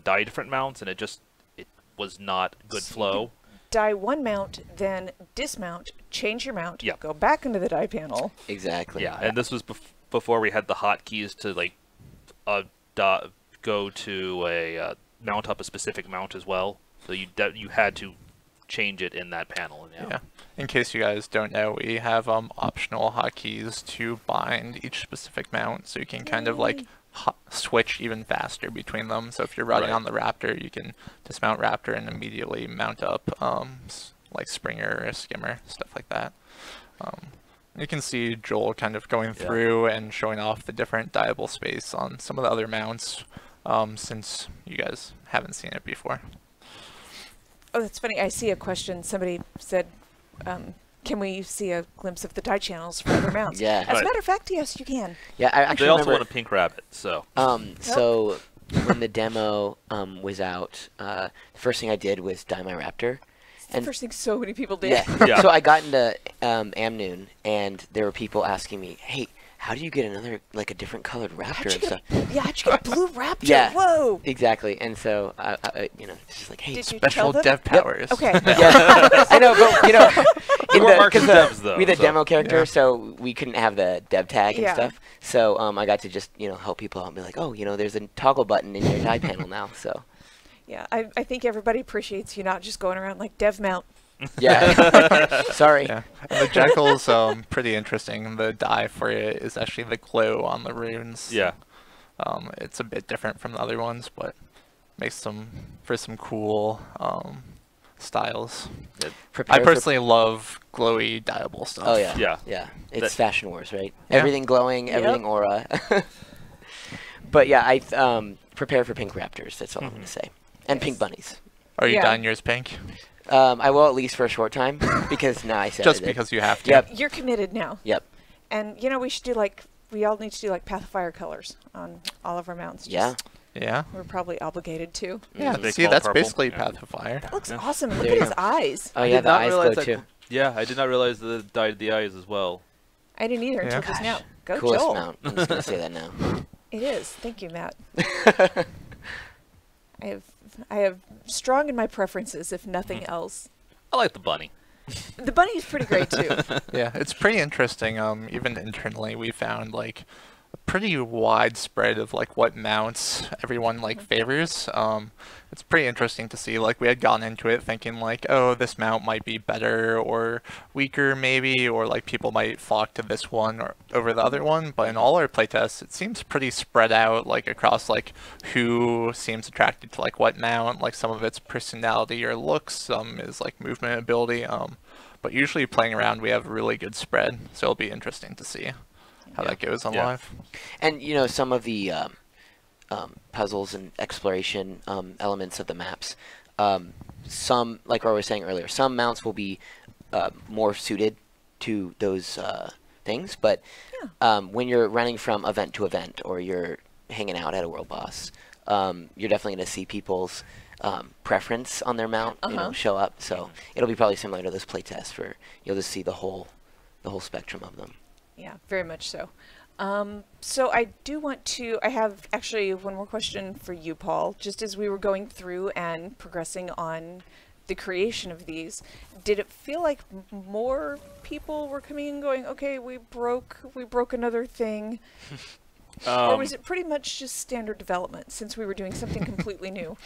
die different mounts, and it was not good flow. Die one mount, then dismount, change your mount, Yep. go back into the die panel. Exactly. Yeah, and this was before we had the hotkeys to like go to a mount up a specific mount as well. So you had to change it in that panel. Yeah. In case you guys don't know, we have optional hotkeys to bind each specific mount, so you can kind of like switch even faster between them. So if you're riding Right. on the Raptor, you can dismount Raptor and immediately mount up like Springer or Skimmer, stuff like that. You can see Joel kind of going through and showing off the different dieable space on some of the other mounts, since you guys haven't seen it before. Oh, that's funny. I see a question. Somebody said, can we see a glimpse of the die channels for other mounts? Yeah. As a Right. matter of fact, yes, you can. Yeah, I actually They also remember, want a pink rabbit, so. So when the demo was out, the first thing I did was dye my Raptor. It's the first thing so many people did. Yeah. Yeah. So I got into Amnoon, and there were people asking me, "Hey, how do you get another, like a different colored Raptor and stuff?" How'd you get a blue Raptor? Yeah. Whoa. Exactly. And so I it's just like, hey, Did you Special tell them? dev powers. Okay. yeah, I know, but We weren't marking because devs, though, we the so- demo character, Yeah. so we couldn't have the dev tag and Yeah. stuff. So I got to just help people out and be like, oh, there's a toggle button in your die panel now. So Yeah, I think everybody appreciates you not just going around like dev mount. yeah, sorry. Yeah, and the Jekyl's pretty interesting. The dye for it is actually the glow on the runes. Yeah. It's a bit different from the other ones, but makes them for some cool styles. Prepare I for- personally love glowy dyeable stuff. Oh yeah, Yeah. yeah. It's That- Fashion Wars, right? Yeah. Everything glowing, everything aura. But yeah, I prepare for pink raptors. That's all I'm gonna say, and pink bunnies. Are you Yeah. dyeing yours pink? I will at least for a short time because now I said Just it. because you have to. Yep. You're committed now. Yep. And we should do we all need to do like Path of Fire colors on all of our mounts. Yeah. Yeah. We're probably obligated to. Yeah. They See, call that's purple. basically Yeah. Path of Fire. That looks Yeah. awesome. And look There at you his go. eyes. Oh I yeah, did the not eyes realize glow that- too. Yeah, I did not realize that it dyed the eyes as well. I didn't either until Yeah. just now. Go Coolest Joel. mount. I'm just gonna say that now. It is. Thank you, Matt. I have have strong in my preferences, if nothing else. I like the bunny. The bunny is pretty great too. Yeah, it's pretty interesting. Even internally, we found like a pretty wide spread of like what mounts everyone like favors. It's pretty interesting to see. Like we had gone into it thinking like, oh, this mount might be better or weaker maybe, or like people might flock to this one or over the other one. But in all our playtests, it seems pretty spread out like across like who seems attracted to like what mount. Like some of its personality or looks, some is like movement ability. But usually playing around, we have a really good spread, so it'll be interesting to see how that goes on live. And you know, some of the puzzles and exploration elements of the maps, some, like I was saying earlier, some mounts will be more suited to those things, but when you're running from event to event or you're hanging out at a world boss, you're definitely going to see people's preference on their mount show up. So it'll be probably similar to this playtest where you'll just see the whole spectrum of them. Yeah, very much so. So I do want to, I have actually one more question for you, Paul. Just as we were going through and progressing on the creation of these, did it feel like more people were coming and going, okay, we broke another thing? Or was it pretty much just standard development since we were doing something completely new?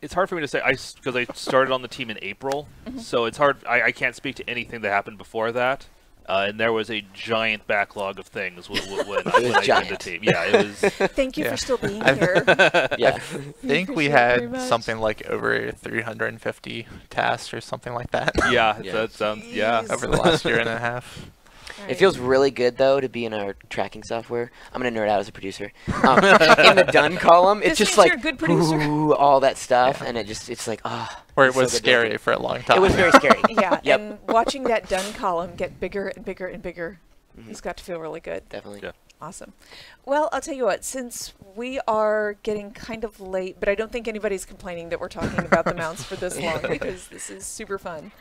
It's hard for me to say because I started on the team in April, so it's hard. I can't speak to anything that happened before that. And there was a giant backlog of things when I joined the team. Yeah, it was. Thank you for still being here. Yeah. I think we had something like over 350 tasks or something like that. Yeah, that sounds. Yeah, over the last year and a half. Right. It feels really good, though, to be in our tracking software. I'm going to nerd out as a producer. In the done column, it's just like, you're a good producer. ooh, all that stuff, and it's like, ah. Where it was scary for a long time. It was very scary. Yeah, Yep. and watching that done column get bigger and bigger and bigger, it's got to feel really good. Definitely. Yeah. Awesome. Well, I'll tell you what, since we are getting kind of late, but I don't think anybody's complaining that we're talking about the mounts for this long because this is super fun.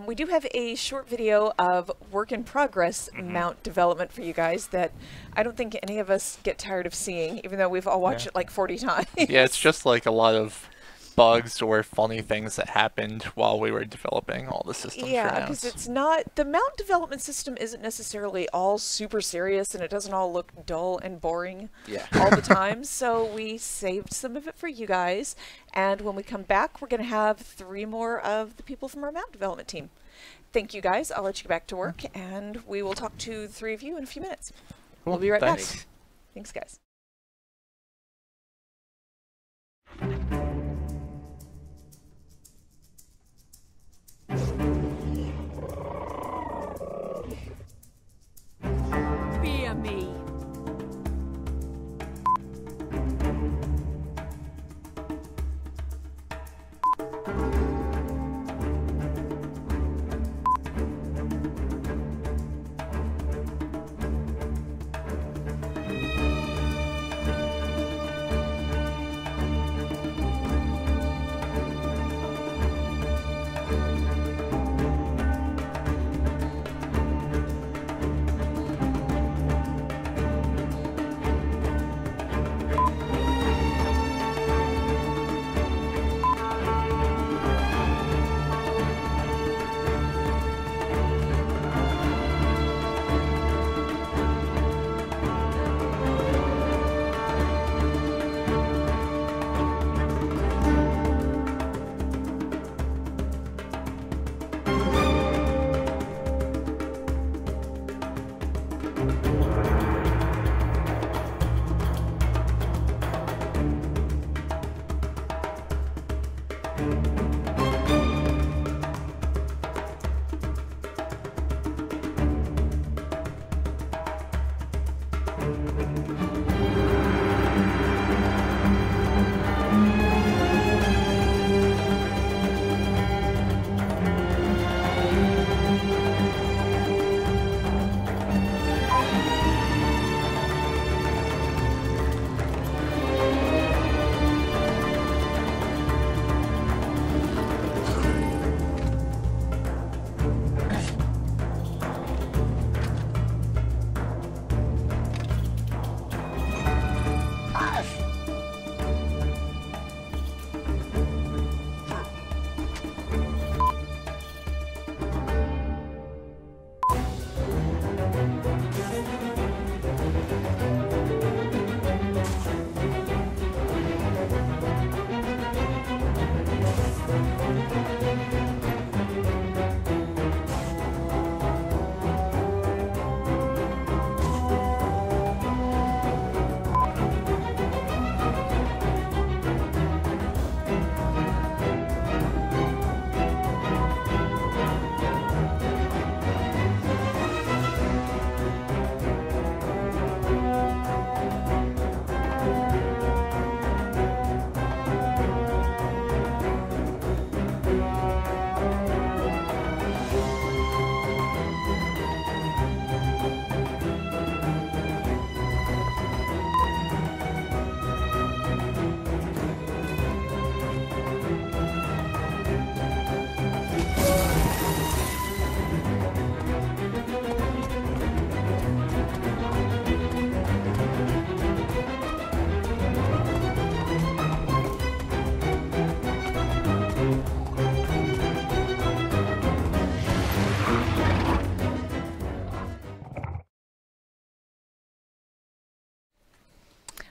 We do have a short video of work in progress mount development for you guys that I don't think any of us get tired of seeing, even though we've all watched it like 40 times. Yeah, it's just like a lot of bugs or funny things that happened while we were developing all the systems. Yeah, because it's not, the mount development system isn't necessarily all super serious and it doesn't all look dull and boring all the time. So we saved some of it for you guys. And when we come back, we're going to have 3 more of the people from our mount development team. Thank you guys. I'll let you get back to work and we will talk to the 3 of you in a few minutes. We'll be right back. Thanks, guys. Fear me.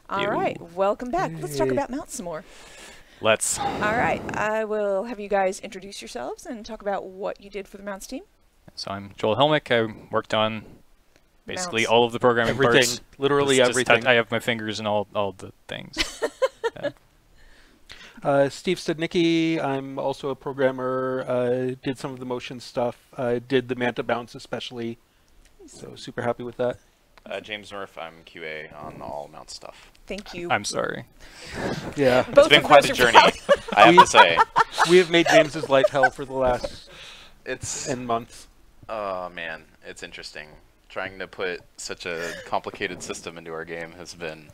All right, welcome back. Let's talk about mounts some more. Let's. All right, I will have you guys introduce yourselves and talk about what you did for the mounts team. So I'm Joel Helmick. I worked on basically Mounts. all of the programming parts. Literally Just everything. I have my fingers in all the things. Steve Studnicki, I'm also a programmer, did some of the motion stuff, did the Manta bounce especially, so super happy with that. James Murph, I'm QA on all mount stuff. Thank you. I'm sorry. Yeah, Both It's been of quite those a are journey, valid. I have to say. we have made James's life hell for the last It's, 10 months. oh man, it's interesting. Trying to put such a complicated system into our game has been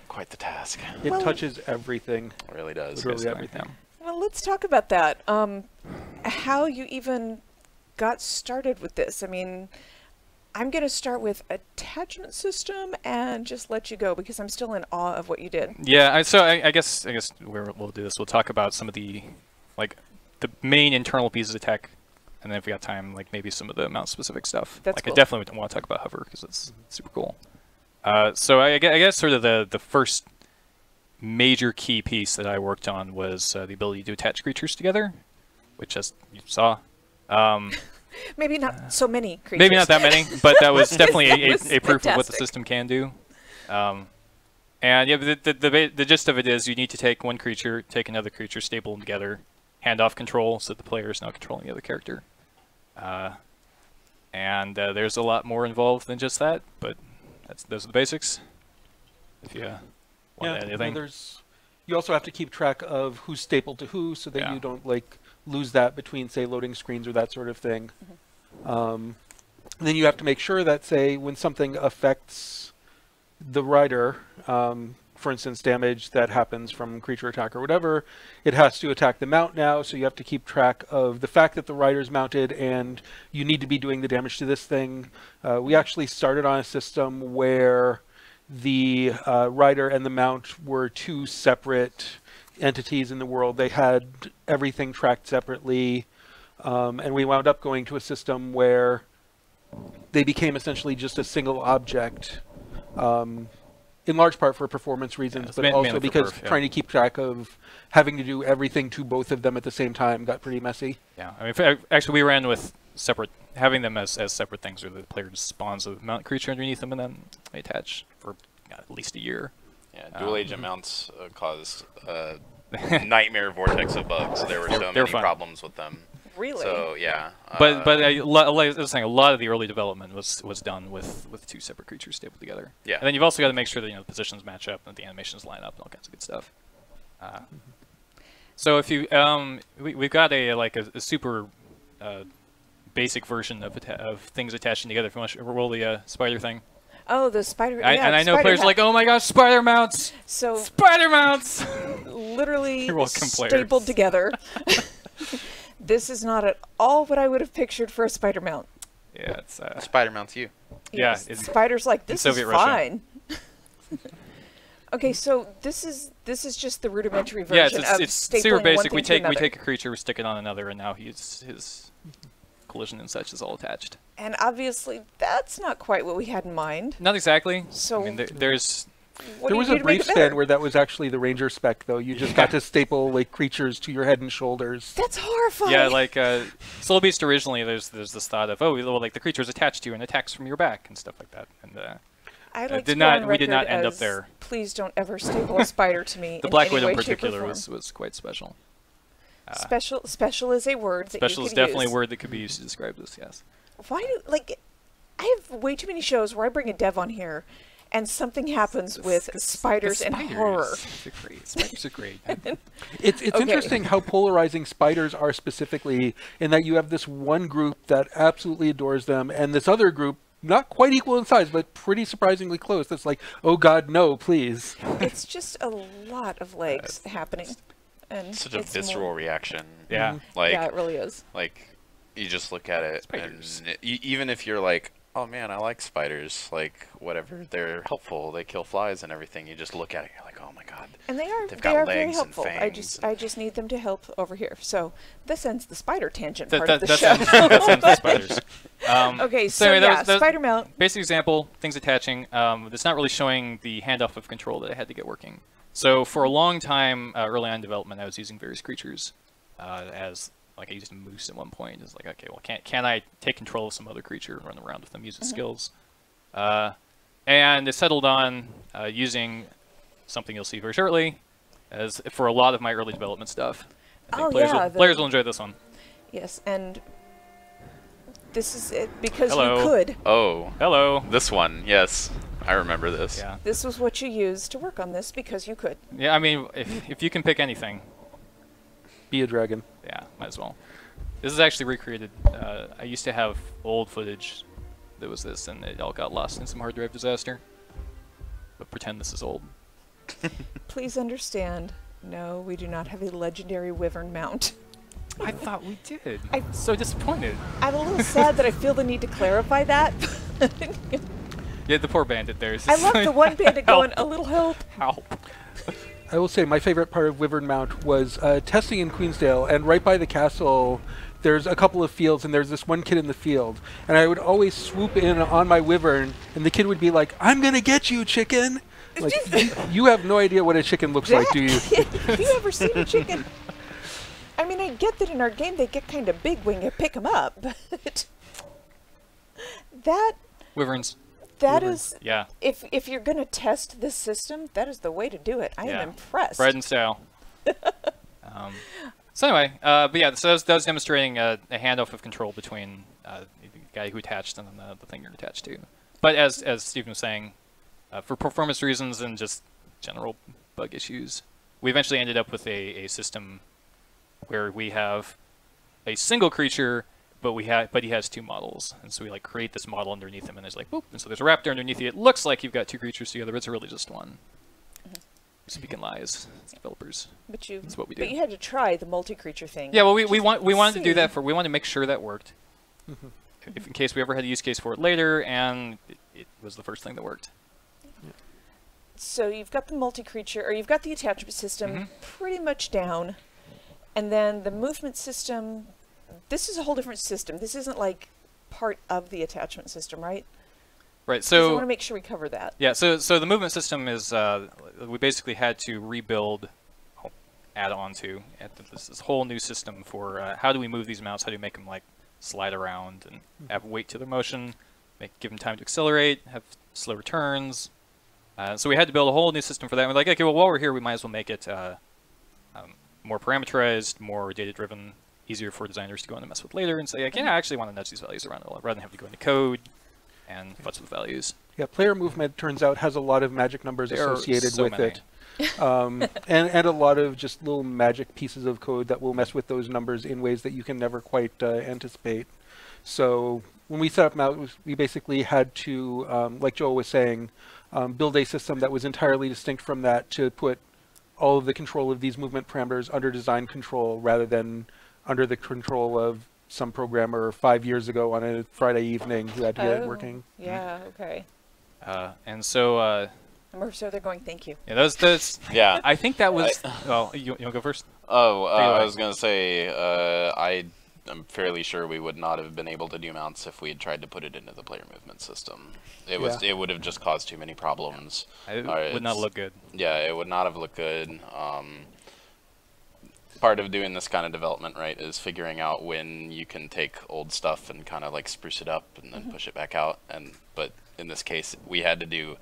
quite the task. It Well- touches everything, It really does. literally Basically, everything. Well, let's talk about that. How you even got started with this. I mean, I'm going to start with attachment system and just let you go because I'm still in awe of what you did. Yeah. I guess we'll do this. We'll talk about some of the the main internal pieces of tech, and then if we got time, maybe some of the mount specific stuff. That's cool. I definitely want to talk about hover because it's super cool. So I guess sort of the first major key piece that I worked on was the ability to attach creatures together, which, as you saw, Maybe not so many creatures. maybe not that many, but that was definitely That was a proof of what the fantastic. system can do. And yeah, the gist of it is you need to take one creature, take another creature, staple them together, hand off control so that the player is now controlling the other character. And there's a lot more involved than just that, but those are the basics. If you want to add anything. You also have to keep track of who's stapled to who so that you don't lose that between, say, loading screens or that sort of thing. And then you have to make sure that, say, when something affects the rider, for instance, damage that happens from creature attack or whatever, it has to attack the mount now, so you have to keep track of the fact that the rider's mounted and you need to be doing the damage to this thing. We actually started on a system where the rider and the mount were two separate entities in the world. They had everything tracked separately, and we wound up going to a system where they became essentially just a single object, in large part for performance reasons, but mainly also for because perf, yeah. trying to keep track of having to do everything to both of them at the same time got pretty messy. Yeah, I mean, actually, we ran with having them as separate things, where the player just spawns a mount creature underneath them, and then they attach for at least a year. Yeah, dual agent mounts caused nightmare vortex of bugs. There were so many fun. problems with them. Really? So yeah. But I was saying a lot of the early development was done with two separate creatures stapled together. Yeah. And then you've also got to make sure that the positions match up and that the animations line up and all kinds of good stuff. So if you we've got a super basic version of things attaching together. If you want to roll the spider thing. Oh, the spider. And I know spider players are like, oh my gosh, spider mounts! So Spider mounts! literally You're welcome, players. stapled together. This is not at all what I would have pictured for a spider mount. Yeah, it's Spider mounts you. yeah. Spider's like, this is Soviet Russia. fine. Okay, so this is just the rudimentary Yeah, version it's of stapling super one basic. thing We to take another. a creature, we stick it on another, and now his collision and such is all attached. And obviously, that's not quite what we had in mind. Not exactly. So I mean, there's what There do was you a do to make brief it span better? where that was actually the ranger spec, though. You just got to staple creatures to your head and shoulders. That's horrifying. yeah, like Soul Beast originally. There's this thought of the creature's attached to you and attacks from your back and stuff like that. And I like did to go not- on we did not record end up as, there. Please don't ever staple a spider to me. the in Black any Widow way, in shape, or particular form. was quite special. Special is a word that Special you is could definitely use. a word that could be used to describe this. Yes. Why do I have way too many shows where I bring a dev on here, and something happens with spiders and horror. Spiders are great. It's Okay. interesting how polarizing spiders are specifically, in that you have this one group that absolutely adores them, and this other group, not quite equal in size, but pretty surprisingly close, that's like, oh god, no, please. It's just a lot of legs happening, and Such a it's visceral more, reaction. Yeah. Like yeah, it really is. like you just look at it, Spiders. and even if you're like, oh man, I like spiders, like whatever, they're helpful, they kill flies and everything. You just look at it, you're like, oh my god. And they are They've they got are very legs and helpful. fangs I just need them to help over here. So this ends the spider tangent That, part that, of the that's show. that's the spiders. Okay, so anyway, yeah, that was spider mount. basic example, things attaching. It's not really showing the handoff of control that I had to get working. So for a long time, early on in development, I was using various creatures as, like I used a moose at one point. It's like, okay, well, can I take control of some other creature, run around with them, use its skills? And it settled on using something you'll see very shortly, as for a lot of my early development stuff. I think players will enjoy this one. Yes, and this is it because Hello. you could. Oh, Hello. this one, yes. I remember this. Yeah. This was what you used to work on this because you could. Yeah, I mean, if you can pick anything, Be a dragon. yeah, might as well. This is actually recreated. I used to have old footage that was this, and it all got lost in some hard drive disaster. But pretend this is old. Please understand, no, we do not have a legendary wyvern mount. I thought we did. I'm so disappointed. I'm a little sad that I feel the need to clarify that. Yeah, the poor bandit there. I love the one bandit going, a little help. Help. I will say my favorite part of Wyvern Mount was testing in Queensdale, and right by the castle there's a couple of fields, and there's this one kid in the field, and I would always swoop in on my wyvern, and the kid would be like, "I'm gonna get you, chicken!" Like, you have no idea what a chicken looks like, do you? Have you ever seen a chicken? I mean, I get that in our game they get kind of big when you pick them up, but that Wyverns. is, Yeah. if you're going to test this system, that is the way to do it. I am impressed. Bread and style. So anyway, but yeah, so that was demonstrating a handoff of control between the guy who attached and then the thing you're attached to. But as Stephen was saying, for performance reasons and just general bug issues, we eventually ended up with a system where we have a single creature, but he has two models, and so we like create this model underneath him, and there's like boop, and so there's a raptor underneath you. It looks like you've got two creatures together, but it's really just one. Speaking lies, developers. But that's what we do. But you had to try the multi-creature thing. Yeah, well, we wanted to do that we wanted to make sure that worked, if in case we ever had a use case for it later, and it was the first thing that worked. So you've got the multi-creature, or you've got the attachment system pretty much down, and then the movement system. This is a whole different system. This isn't like part of the attachment system, right? Right. So I want to make sure we cover that. Yeah. So the movement system is we basically had to rebuild, add on to this whole new system for how do we move these mounts? How do we make them like slide around and have weight to their motion? Give them time to accelerate, have slow returns. So we had to build a whole new system for that. And we're like, okay, well, while we're here, we might as well make it more parameterized, more data-driven, easier for designers to go in and mess with later and say, like, yeah, I actually want to nudge these values around a lot, rather than have to go into code and futz with values. Yeah, player movement turns out has a lot of magic numbers associated with it. And a lot of just little magic pieces of code that will mess with those numbers in ways that you can never quite anticipate. So when we set up Mount, we basically had to, like Joel was saying, build a system that was entirely distinct from that to put all of the control of these movement parameters under design control rather than under the control of some programmer 5 years ago on a Friday evening who had to get it working. Yeah, okay. And so... so they're going, thank you. Yeah, that's yeah. I think that was... well, you want to go first? Oh, I was going to say, I'm fairly sure we would not have been able to do mounts if we had tried to put it into the player movement system. It would have just caused too many problems. It would not look good. Yeah, it would not have looked good. Part of doing this kind of development, right, is figuring out when you can take old stuff and kind of like spruce it up and then push it back out. But in this case, we had to do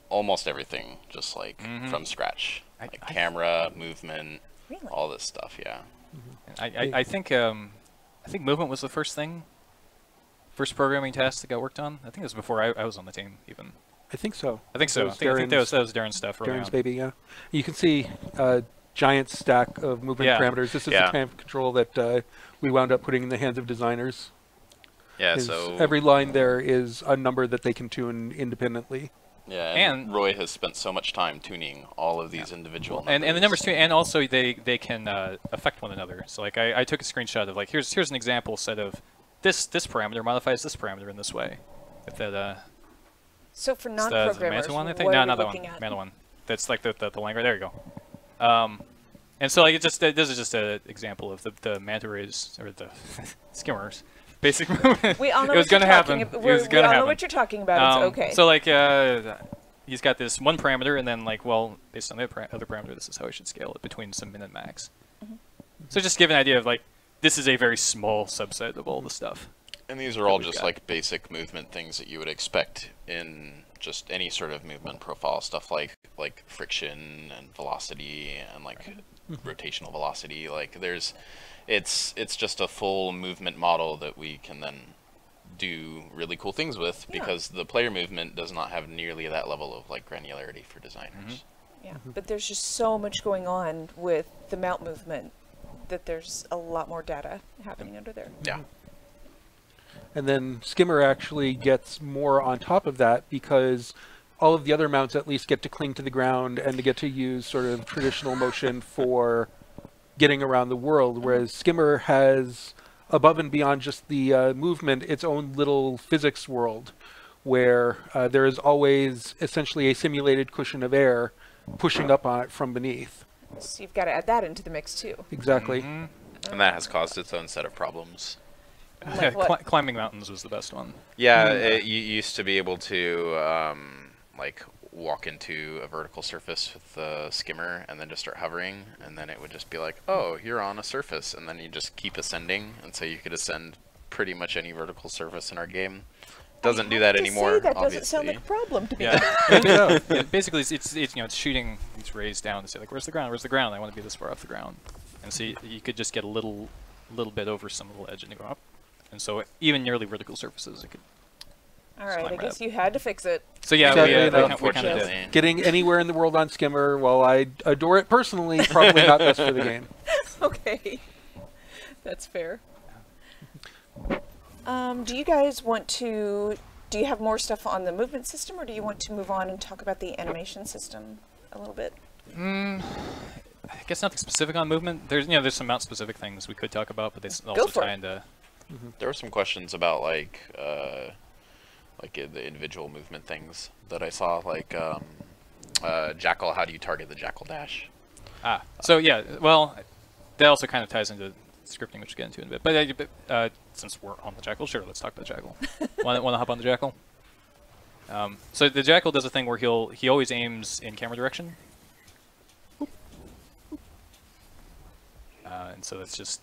almost everything just like from scratch, like camera, movement, all this stuff. Yeah. I think movement was the first first programming task that got worked on. I think it was before I was on the team even. I think so. I think so. I think that was Darren's stuff. Darren's baby, yeah. You can see giant stack of movement parameters. This is the kind of control that we wound up putting in the hands of designers. Yeah, so every line there is a number that they can tune independently. Yeah, and Roy has spent so much time tuning all of these individual numbers. And the numbers too, and also they can affect one another. So like I took a screenshot of like here's an example set of this parameter modifies this parameter in this way. If that so for non-programmers, one, I think? No, not that one. Manta one. That's like the line right there. You go. And so like this is just an example of the manta rays or the skimmers basic movement. We all know it was what you're gonna talking happen. about. It was We gonna all know happen. what you're talking about. It's okay. So like, he's got this one parameter, and then like, well, based on the other parameter, this is how I should scale it between some min and max. So just give an idea of like, this is a very small subset of all the stuff. And these are all just like basic movement things that you would expect in just any sort of movement profile stuff, like friction and velocity and like rotational velocity. Like it's just a full movement model that we can then do really cool things with, because the player movement does not have nearly that level of like granularity for designers. Yeah, but there's just so much going on with the mount movement that there's a lot more data happening under there. Yeah. And then Skimmer actually gets more on top of that, because all of the other mounts at least get to cling to the ground and to get to use sort of traditional motion for getting around the world, whereas Skimmer has, above and beyond just the movement, its own little physics world, where there is always essentially a simulated cushion of air pushing up on it from beneath. So you've got to add that into the mix too. Exactly. And that has caused its own set of problems. Like what? Climbing mountains was the best one. Yeah, you used to be able to like walk into a vertical surface with the skimmer and then just start hovering, and then it would just be like, oh, you're on a surface, and then you just keep ascending, and so you could ascend pretty much any vertical surface in our game. Doesn't do that anymore, That obviously. doesn't sound like a problem to me. Yeah. Yeah, basically, it's you know, it's shooting these rays down to say like, where's the ground? Where's the ground? I want to be this far off the ground, and so you could just get a little bit over some little edge and you go up, and so even nearly vertical surfaces, it could. All right, I climb guess right you had to fix it. So yeah, Exactly, we no, kind of unfortunately. did. Getting anywhere in the world on Skimmer, while I adore it personally, probably not best for the game. Okay, that's fair. Do you guys want to? Do you have more stuff on the movement system, or do you want to move on and talk about the animation system a little bit? I guess nothing specific on movement. There's some mount specific things we could talk about, but they also tie into. There were some questions about like the individual movement things that I saw, like Jackal. How do you target the Jackal dash? So yeah, well, that also kind of ties into scripting, which we'll get into in a bit. But since we're on the Jackal, sure, let's talk about Jackal. Want to hop on the Jackal? So the Jackal does a thing where he always aims in camera direction. And so that's just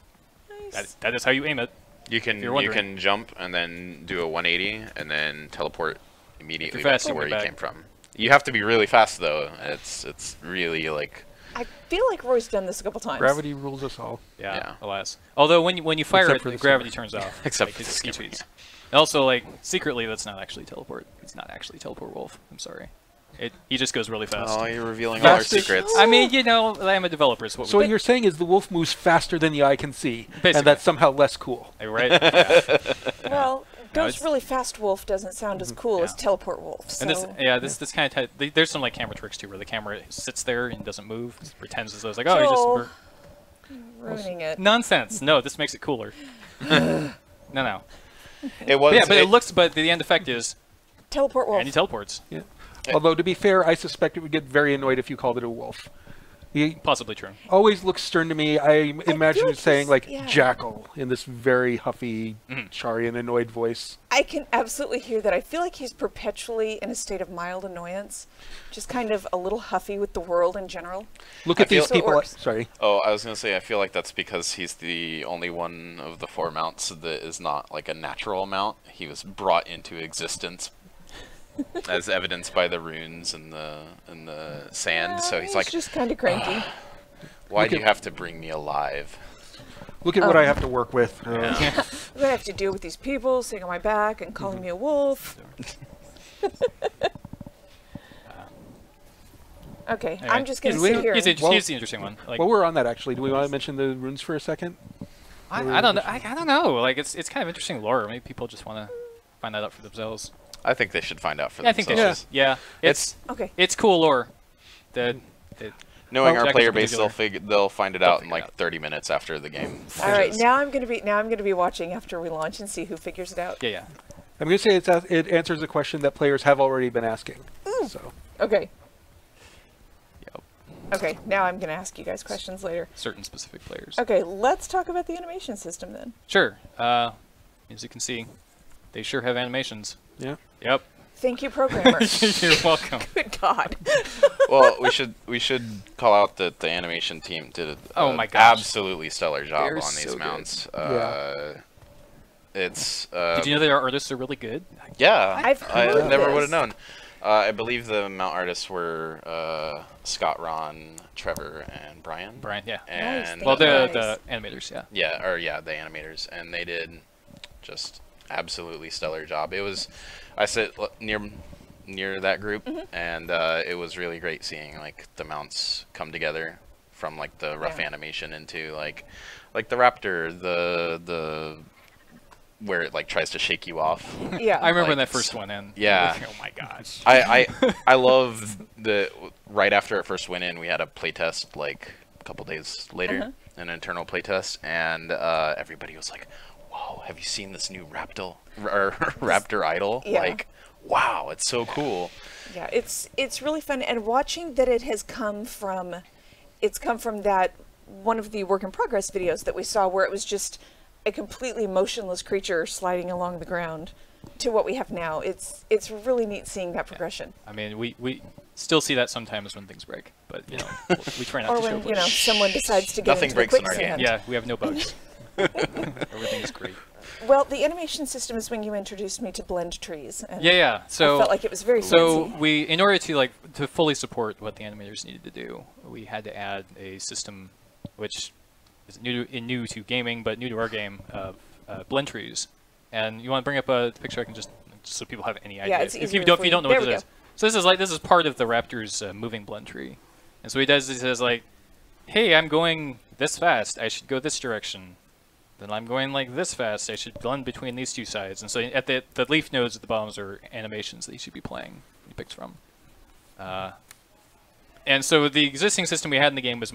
that is how you aim it. You can jump and then do a 180 and then teleport immediately back to where you came from. You have to be really fast though. It's really like. I feel like Roy's done this a couple times. Gravity rules us all. Yeah, alas. Although when you fire Except it, for the the gravity skimmer. turns off. Except like, for the it's skimmer. cheats. Also, like secretly, that's not actually teleport. It's not actually teleport wolf. I'm sorry. He just goes really fast. Oh, you're revealing all our Fastest- secrets. I mean, I'm a developer. So So what you're saying is the wolf moves faster than the eye can see, Basically. and that's somehow less cool. right? Yeah. Well, No, Ghost it's- really fast wolf doesn't sound as cool as Yeah. teleport wolf. So. And this kind of there's some like camera tricks too, where the camera sits there and doesn't move, pretends as though it's like, oh, Joel, you just ruining it. nonsense. No, this makes it cooler. No. It was. But it looks. But the end effect is, Teleport wolf. and he teleports. Yeah. Although, to be fair, I suspect it would get very annoyed if you called it a wolf. He Possibly true. always looks stern to me. I imagine feel him like saying, he's- like, yeah. jackal, in this very huffy, Charian, annoyed voice. I can absolutely hear that. I feel like he's perpetually in a state of mild annoyance, just kind of a little huffy with the world in general. Look at these So it people. works. Sorry. Oh, I was gonna say I feel like that's because he's the only one of the 4 mounts that is not like a natural mount. He was brought into existence, as evidenced by the runes and the sand. So he's like, just kind of cranky. why Look do at- you have to bring me alive? Look at what I have to work with. I'm gonna have to deal with these people sitting on my back and calling me a wolf. Okay, Anyway, I'm just gonna he's- sit here. He's and- Well- the interesting one. Like, While we're on that, actually, do we want to mention the runes for a second? I don't know. I don't know. Like it's kind of interesting lore. Maybe people just want to find that out for themselves. I think they should find out for Yeah, I think they themselves. should. Yeah, it's Okay. cool lore. That Knowing Well, our Jack player in base, particular. they'll find it They'll out in figure it like out. 30 minutes after the game. All right, finishes. now I'm gonna be watching after we launch and see who figures it out. yeah. I'm going to say it answers a question that players have already been asking. So Okay. Yep. Okay, now I'm gonna ask you guys questions later. Certain specific players. Okay, let's talk about the animation system then. Sure. As you can see, they sure have animations. Yeah. Yep. Thank you, programmers. You're welcome. Good God. Well, we should call out that the animation team did Oh my gosh. absolutely stellar job They're on so these good. mounts. It's Did you know that our artists are really good? yeah. I've I heard never this. would have known. I believe the mount artists were Scott, Ron, Trevor, and Brian. Brian, yeah. And Well, Nice. the animators, yeah. yeah, the animators, and they did just absolutely stellar job. It was, I sit near that group, and it was really great seeing like the mounts come together from like the rough animation into like the raptor, the where it like tries to shake you off. Yeah. I remember when Like, that first went in. yeah. Oh my gosh. I love the right after it first went in, we had a playtest like a couple days later, an internal playtest, and everybody was like, "Whoa, have you seen this new Raptor idol? Yeah. Like, wow, it's so cool." Yeah, it's really fun, and watching that it's come from that one of the work in progress videos that we saw where it was just a completely motionless creature sliding along the ground to what we have now. It's really neat seeing that progression. I mean, we still see that sometimes when things break, but you know, we try not Or to when, show you know, bugs. someone decides to get Nothing into breaks the in our game. quicksand. Yeah, we have no bugs. Everything is great. Well, the animation system is when you introduced me to blend trees. And Yeah. So I felt like it was very So fancy. we, in order to fully support what the animators needed to do, we had to add a system which is new to gaming, but new to our game of blend trees. And you want to bring up a picture? I can just so people have any idea. it's if easier you don't, for if you you. don't know There what we this is. So this is part of the Raptor's moving blend tree. And so he says like, hey, I'm going this fast. I should go this direction. Then I'm going like this fast. I should blend between these two sides. And so at the leaf nodes at the bottoms are animations that you should be playing. He picks from. And so the existing system we had in the game was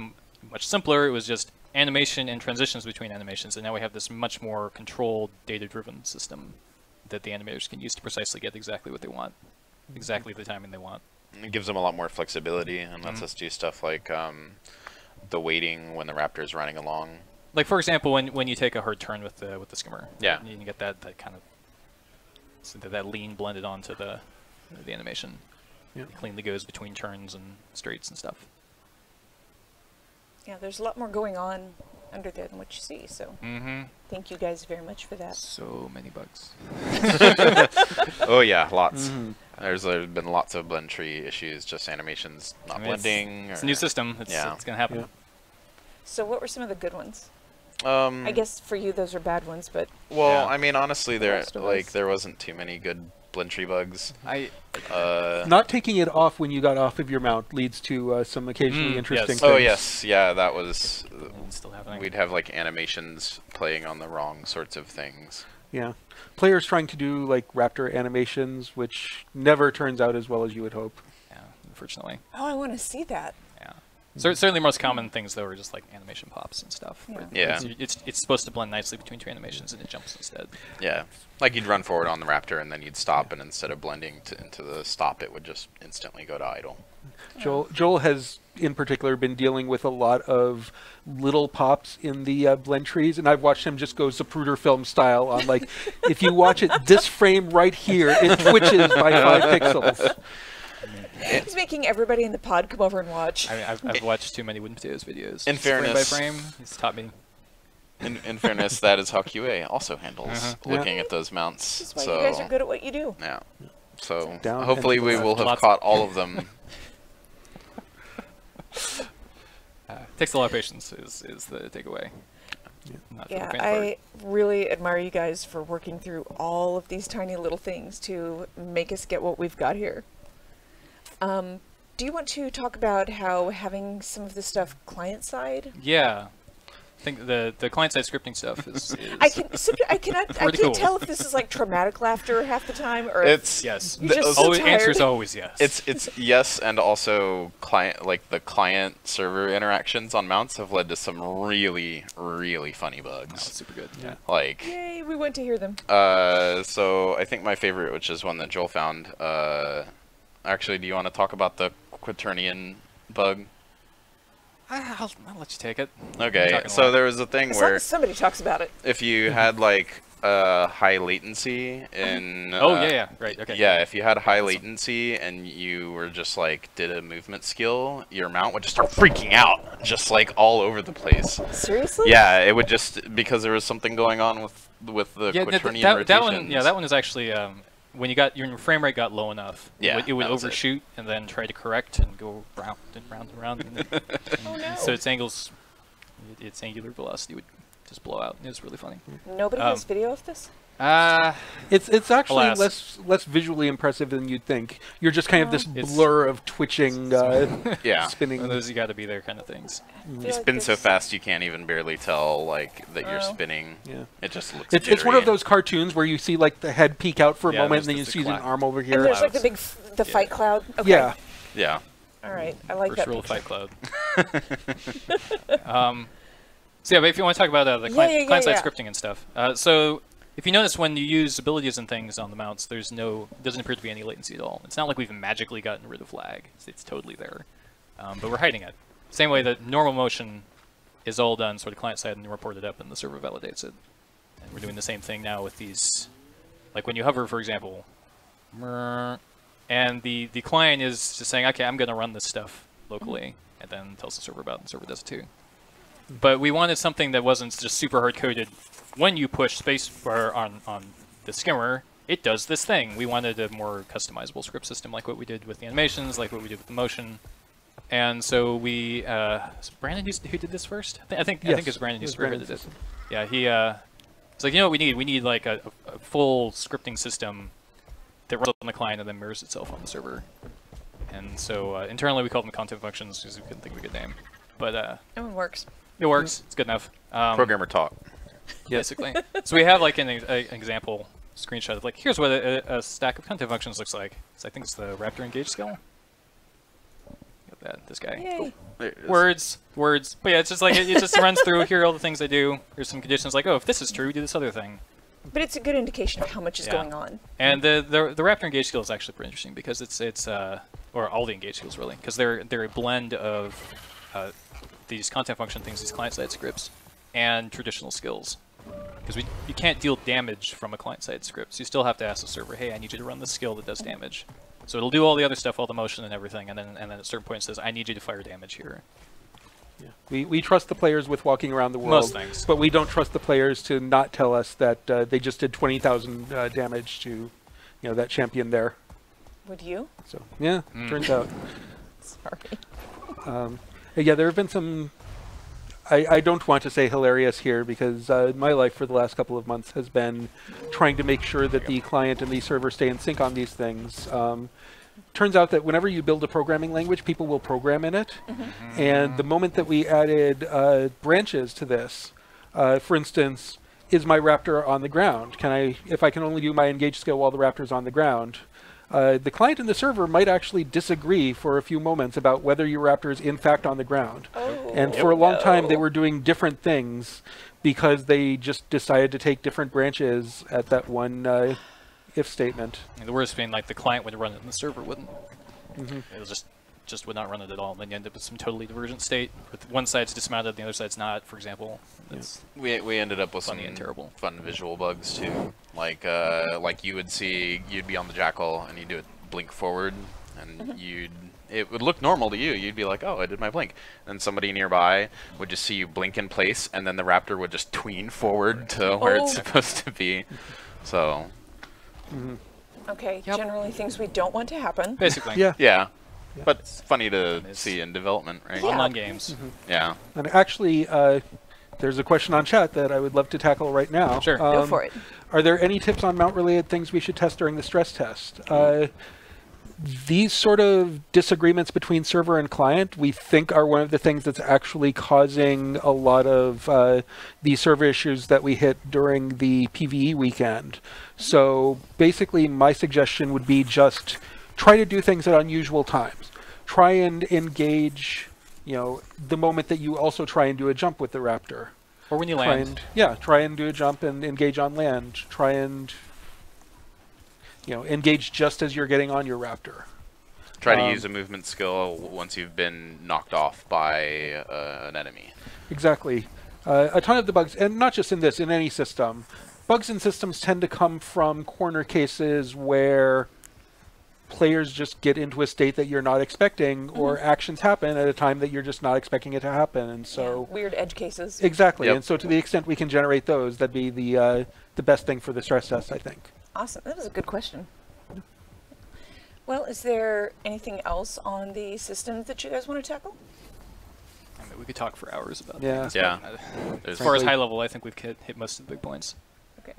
much simpler. It was just animation and transitions between animations. And now we have this much more controlled, data-driven system that the animators can use to precisely get exactly what they want, exactly the timing they want. It gives them a lot more flexibility and lets us do stuff like the waiting when the raptor's running along. Like for example, when you take a hard turn with the skimmer, Yeah. you can get that kind of so that lean blended onto the animation. Yeah. It cleanly goes between turns and straights and stuff. Yeah, there's a lot more going on under there than what you see. So thank you guys very much for that. So many bugs. Oh yeah, lots. There's been lots of blend tree issues, just animations not blending. It's a new system. It's going to happen. Yeah. So what were some of the good ones? I I guess for you those are bad ones, but Well, Yeah. I mean, honestly, Rest of us. there wasn't too many good blend tree bugs. Not taking it off when you got off of your mount leads to some occasionally interesting yes. things. Oh yes, yeah, that was. It's still happening. We'd have like animations playing on the wrong sorts of things. Yeah. Players trying to do like raptor animations, which never turns out as well as you would hope. Yeah, unfortunately. oh, I want to see that. Yeah. Certainly, most common things though are just like animation pops and stuff. Yeah. But Yeah. It's supposed to blend nicely between two animations, and it jumps instead. Yeah, like you'd run forward on the raptor and then you'd stop, and instead of blending into the stop, it would just instantly go to idle. Joel has in particular been dealing with a lot of little pops in the blend trees, and I've watched him just go Zapruder film style on like, if you watch it this frame right here, it twitches by 5 pixels. He's making everybody in the pod come over and watch. I mean, I've watched too many Wooden Potatoes videos. In Just frame by fairness- frame, he's taught me. In fairness, that is how QA also handles looking at those mounts. That's why So you guys are good at what you do. yeah, so Down and hopefully to the we left. will have Lots- caught all of them. Takes a lot of patience is the takeaway. Not for the Yeah, faint of heart. I really admire you guys for working through all of these tiny little things to make us get what we've got here. Do you want to talk about how having some of this stuff client side? Yeah. I think the client-side scripting stuff is I cannot Pretty cool. tell if this is like traumatic laughter half the time or It's yes. You're just so Always, answer is tired. always yes. it's yes, and also the client server interactions on mounts have led to some really funny bugs. super good. Yeah. Like yay, we went to hear them. so I think my favorite, which is one that Joel found. Actually, do you want to talk about the Quaternion bug? I'll let you take it. Okay, talking a so lot. there was a thing As long where as somebody talks about it. if you had like high latency in... oh, yeah, right, okay. Yeah, if you had high latency and you were just like, did a movement skill, your mount would just start freaking out, just like all over the place. Seriously? Yeah, it would just, because there was something going on with the quaternion rotations. That one is actually, when your frame rate got low enough, yeah, it would overshoot and then try to correct and go round and round and round. Oh, no. So its angular velocity would just blow out. It was really funny. Nobody has video of this? It's actually Alas. less visually impressive than you'd think. You're just kind of this blur of twitching, yeah, spinning. One of those you got to be there kind of things. You spin so fast you can't even barely tell like that you're spinning. Yeah, it just looks. It's one of those cartoons where you see like the head peek out for a moment, and then you see an arm over here. And there's like the big fight cloud. Okay. Yeah. Yeah. All right, I like First that. rule of Fight Cloud. So yeah, but if you want to talk about the client-side scripting and stuff, so if you notice when you use abilities and things on the mounts, doesn't appear to be any latency at all. It's not like we've magically gotten rid of lag. It's totally there, but we're hiding it. Same way that normal motion is all done sort of client-side and reported up, and the server validates it. And we're doing the same thing now with these, like when you hover, for example, and the client is just saying, okay, I'm going to run this stuff locally, and then tells the server about it, and the server does it too. But we wanted something that wasn't just super hard-coded. When you push spacebar on the skimmer, it does this thing. We wanted a more customizable script system, like what we did with the animations, like what we did with the motion. And so we, Brandon who did this first? I think it was Brandon who spearheaded it. Yeah, he, it's like, you know what we need? We need like a full scripting system that runs on the client and then mirrors itself on the server. And so internally we called them content functions because we couldn't think of a good name. But that one works. It works. It's good enough. Programmer talk. Basically. So we have like an example screenshot of like, here's what a stack of content functions looks like. So I think it's the Raptor Engage skill. Got that. This guy. Yay. Oh, words. But yeah, it's just like it just runs through. Here are all the things I do. Here's some conditions like, oh, if this is true, do this other thing. But it's a good indication of how much is going on. And the Raptor Engage skill is actually pretty interesting because it's or all the Engage skills really, because they're a blend of these content function things, these client-side scripts, and traditional skills. Because you can't deal damage from a client-side script, so you still have to ask the server, hey, I need you to run this skill that does damage. So it'll do all the other stuff, all the motion and everything, and then at a certain point it says, I need you to fire damage here. Yeah. We trust the players with walking around the world, most things, but we don't trust the players to not tell us that they just did 20,000 damage to, that champion there. Would you? So yeah, turns out. Sorry. Yeah, there have been some. I don't want to say hilarious here because my life for the last couple of months has been trying to make sure that the client and the server stay in sync on these things. Turns out that whenever you build a programming language, people will program in it. And the moment that we added branches to this, for instance, is my raptor on the ground? If I can only do my engage skill while the raptor's on the ground, the client and the server might actually disagree for a few moments about whether your raptor is in fact on the ground. And for a long time, they were doing different things because they just decided to take different branches at that one if statement. And the worst being like the client would run it and the server wouldn't. It was just would not run it at all. And then you end up with some totally divergent state. With one side's dismounted, and the other side's not, for example. We ended up with funny some and terrible fun visual bugs too. Like you'd be on the jackal and you do it blink forward, and it would look normal to you. You'd be like, oh, I did my blink. And somebody nearby would just see you blink in place, and then the raptor would just tween forward to where it's supposed to be. So. Okay, generally things we don't want to happen. Basically. Yeah. But it's funny to see in development, right? Online games. Yeah. And actually, there's a question on chat that I would love to tackle right now. Sure. Go for it. Are there any tips on mount-related things we should test during the stress test? These sort of disagreements between server and client, we think are one of the things that's actually causing a lot of the server issues that we hit during the PvE weekend. So basically, my suggestion would be just try to do things at unusual times. Try and engage, the moment that you also try and do a jump with the raptor. Or when you land. Try and do a jump and engage on land. Try and, engage just as you're getting on your raptor. Try to use a movement skill once you've been knocked off by an enemy. Exactly. A ton of the bugs, and not just in this, in any system, bugs in systems tend to come from corner cases where players just get into a state that you're not expecting, or actions happen at a time that you're just not expecting it to happen, and so weird edge cases. exactly. Yep. And so to the extent we can generate those, that'd be the best thing for the stress test, I think. Awesome. That was a good question. Well, is there anything else on the system that you guys want to tackle? I mean, we could talk for hours about Yeah. things. Yeah. But, as far as high level, I think we've hit most of the big points. Okay.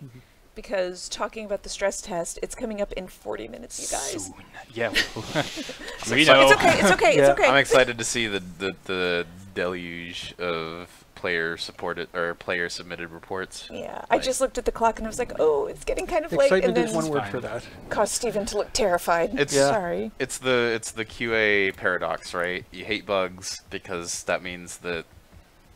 Because talking about the stress test, it's coming up in 40 minutes, you guys. Soon. Yeah. I'm we excited- know. It's okay, it's okay, Yeah. it's okay. I'm excited to see the deluge of player supported or player submitted reports. Yeah, I just looked at the clock and I was like, oh, it's getting kind of late, Excitement and is one then word fine. for that. caused Steven to look terrified. It's- Yeah. Sorry. It's the QA paradox, right? You hate bugs because that means that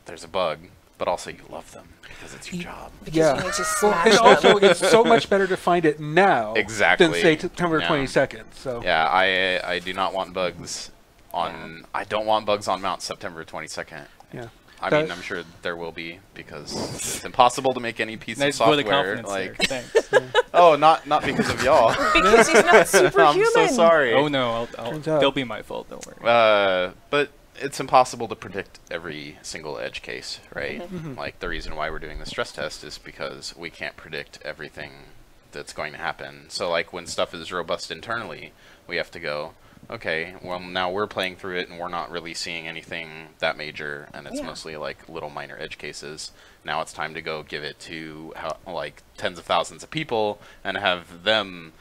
there's a bug, but also you love them because it's your job. Because Yeah. you need to Well, smash and them. also, it's so much better to find it now Exactly. than, say, September Yeah. 22nd. So Yeah, I do not want bugs on. I don't want bugs on Mount September 22nd. yeah. I That- mean, I'm sure there will be because it's impossible to make any piece Nice of vote of software. confidence Like, there. Thanks. oh, not because of y'all. Because he's not I'm superhuman. so sorry. Oh no, Turns out. they'll be my fault. Don't worry. But it's impossible to predict every single edge case, right? Mm-hmm. Like the reason why we're doing the stress test is because we can't predict everything that's going to happen. So like when stuff is robust internally, we have to go, okay, well now we're playing through it and we're not really seeing anything that major, and it's Yeah. mostly like little minor edge cases. Now it's time to go give it to like tens of thousands of people and have them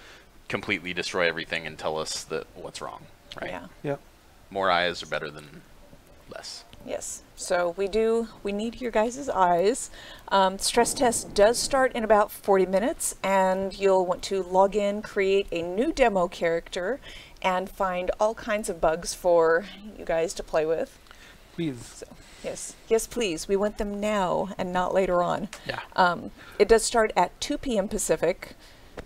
completely destroy everything and tell us that what's wrong, right? Yeah. Yeah. More eyes are better than less. Yes. So we need your guys' eyes. Stress test does start in about 40 minutes, and you'll want to log in, create a new demo character, and find all kinds of bugs for you guys to play with. Please. Yes. Yes, please. We want them now and not later on. Yeah. It does start at 2 p.m. Pacific.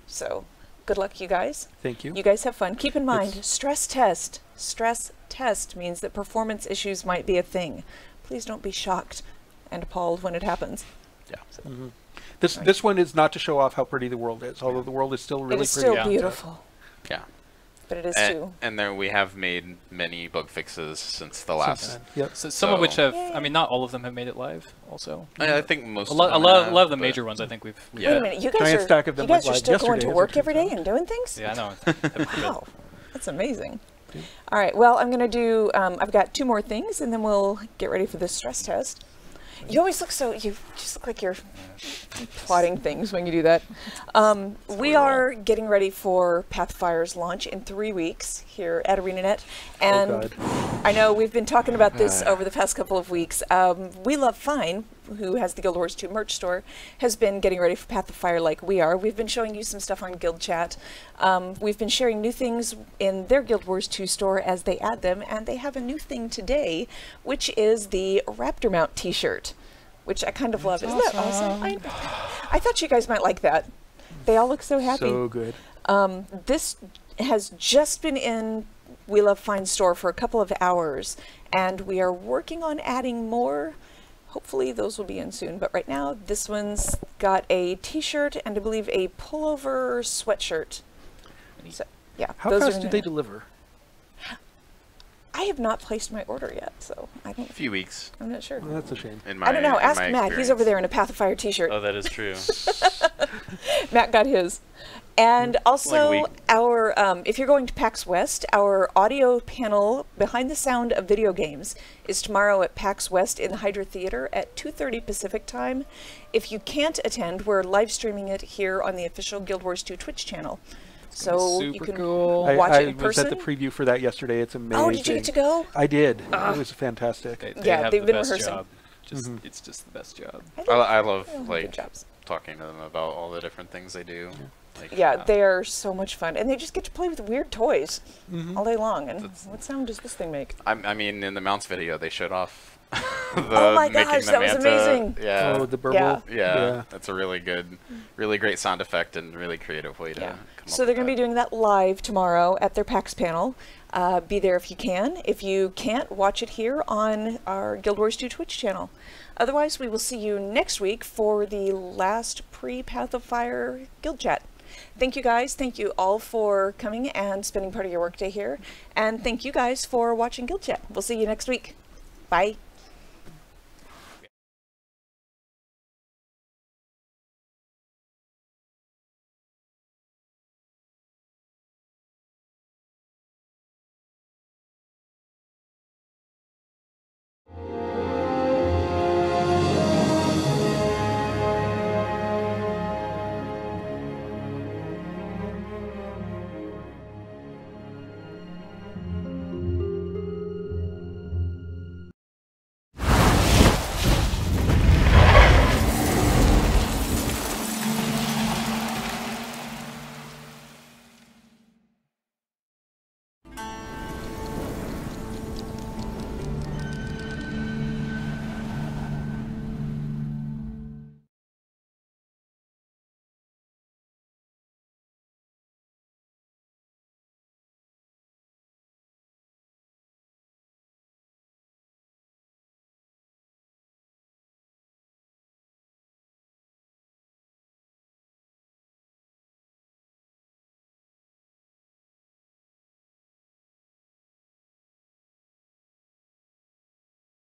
So good luck, you guys. Thank you. You guys have fun. Keep in mind, stress test. Stress test means that performance issues might be a thing. Please don't be shocked and appalled when it happens. Yeah. This one is not to show off how pretty the world is, although the world is still really It is pretty. still Yeah. beautiful, Yeah. but it is And, too. and there we have made many bug fixes since the last. Sometime. Yep. So some of which So- have, I mean, not all of them have made it live. Also, I think most. a lot of them of have, the but- major ones. I think we've. Yeah. Wait a minute, you guys Giant are stack of them you guys went are live still going yesterday, to as work it every turns day and doing things? Yeah, I know. Wow, that's amazing. All right, well, I'm going to do, I've got 2 more things, and then we'll get ready for this stress test. You always look you just look like you're plotting things when you do that. We are getting ready for Pathfire's launch in 3 weeks here at ArenaNet, and God. I know we've been talking about this over the past couple of weeks. We Love Fine, who has the Guild Wars 2 merch store, has been getting ready for Path of Fire like we are. We've been showing you some stuff on Guild Chat. We've been sharing new things in their Guild Wars 2 store as they add them, and they have a new thing today, which is the Raptor Mount t-shirt, which I kind of love. Isn't that awesome? I thought you guys might like that. They all look so happy. So good. This has just been in We Love Fine store for a couple of hours, and we are working on adding more. Hopefully those will be in soon, but right now this one's got a t-shirt and I believe a pullover sweatshirt. So, yeah, How those fast are did they deliver? I have not placed my order yet, so A few weeks. I'm not sure. Well, that's a shame. In my, I don't know. in Ask my Matt. He's experience. over there in a Path of Fire t-shirt. Oh, that is true. Matt got his. And also, week. our if you're going to PAX West, our audio panel Behind the Sound of Video Games is tomorrow at PAX West in the Hydra Theater at 2:30 Pacific time. If you can't attend, we're live streaming it here on the official Guild Wars 2 Twitch channel. So you Super can cool. watch I it in was at person. the preview for that yesterday. It's amazing. Oh, did you get to go? I did. It was fantastic. They Yeah, have they've the been best rehearsing. job. It's just the best job. I love Good like jobs. talking to them about all the different things they do. Like, Yeah, they are so much fun, and they just get to play with weird toys all day long. And That's- what sound does this thing make? I mean, in the mounts video, they showed off Oh my making gosh, the that was manta. amazing. Yeah. Oh, the burble. Yeah. Yeah, that's a really good, really great sound effect and really creative way to Yeah. come So up they're with going to be that. doing that live tomorrow at their PAX panel. Be there if you can. If you can't, watch it here on our Guild Wars 2 Twitch channel. Otherwise, we will see you next week for the last pre-Path of Fire Guild Chat. Thank you guys. Thank you all for coming and spending part of your workday here. And thank you guys for watching Guild Chat. We'll see you next week. Bye.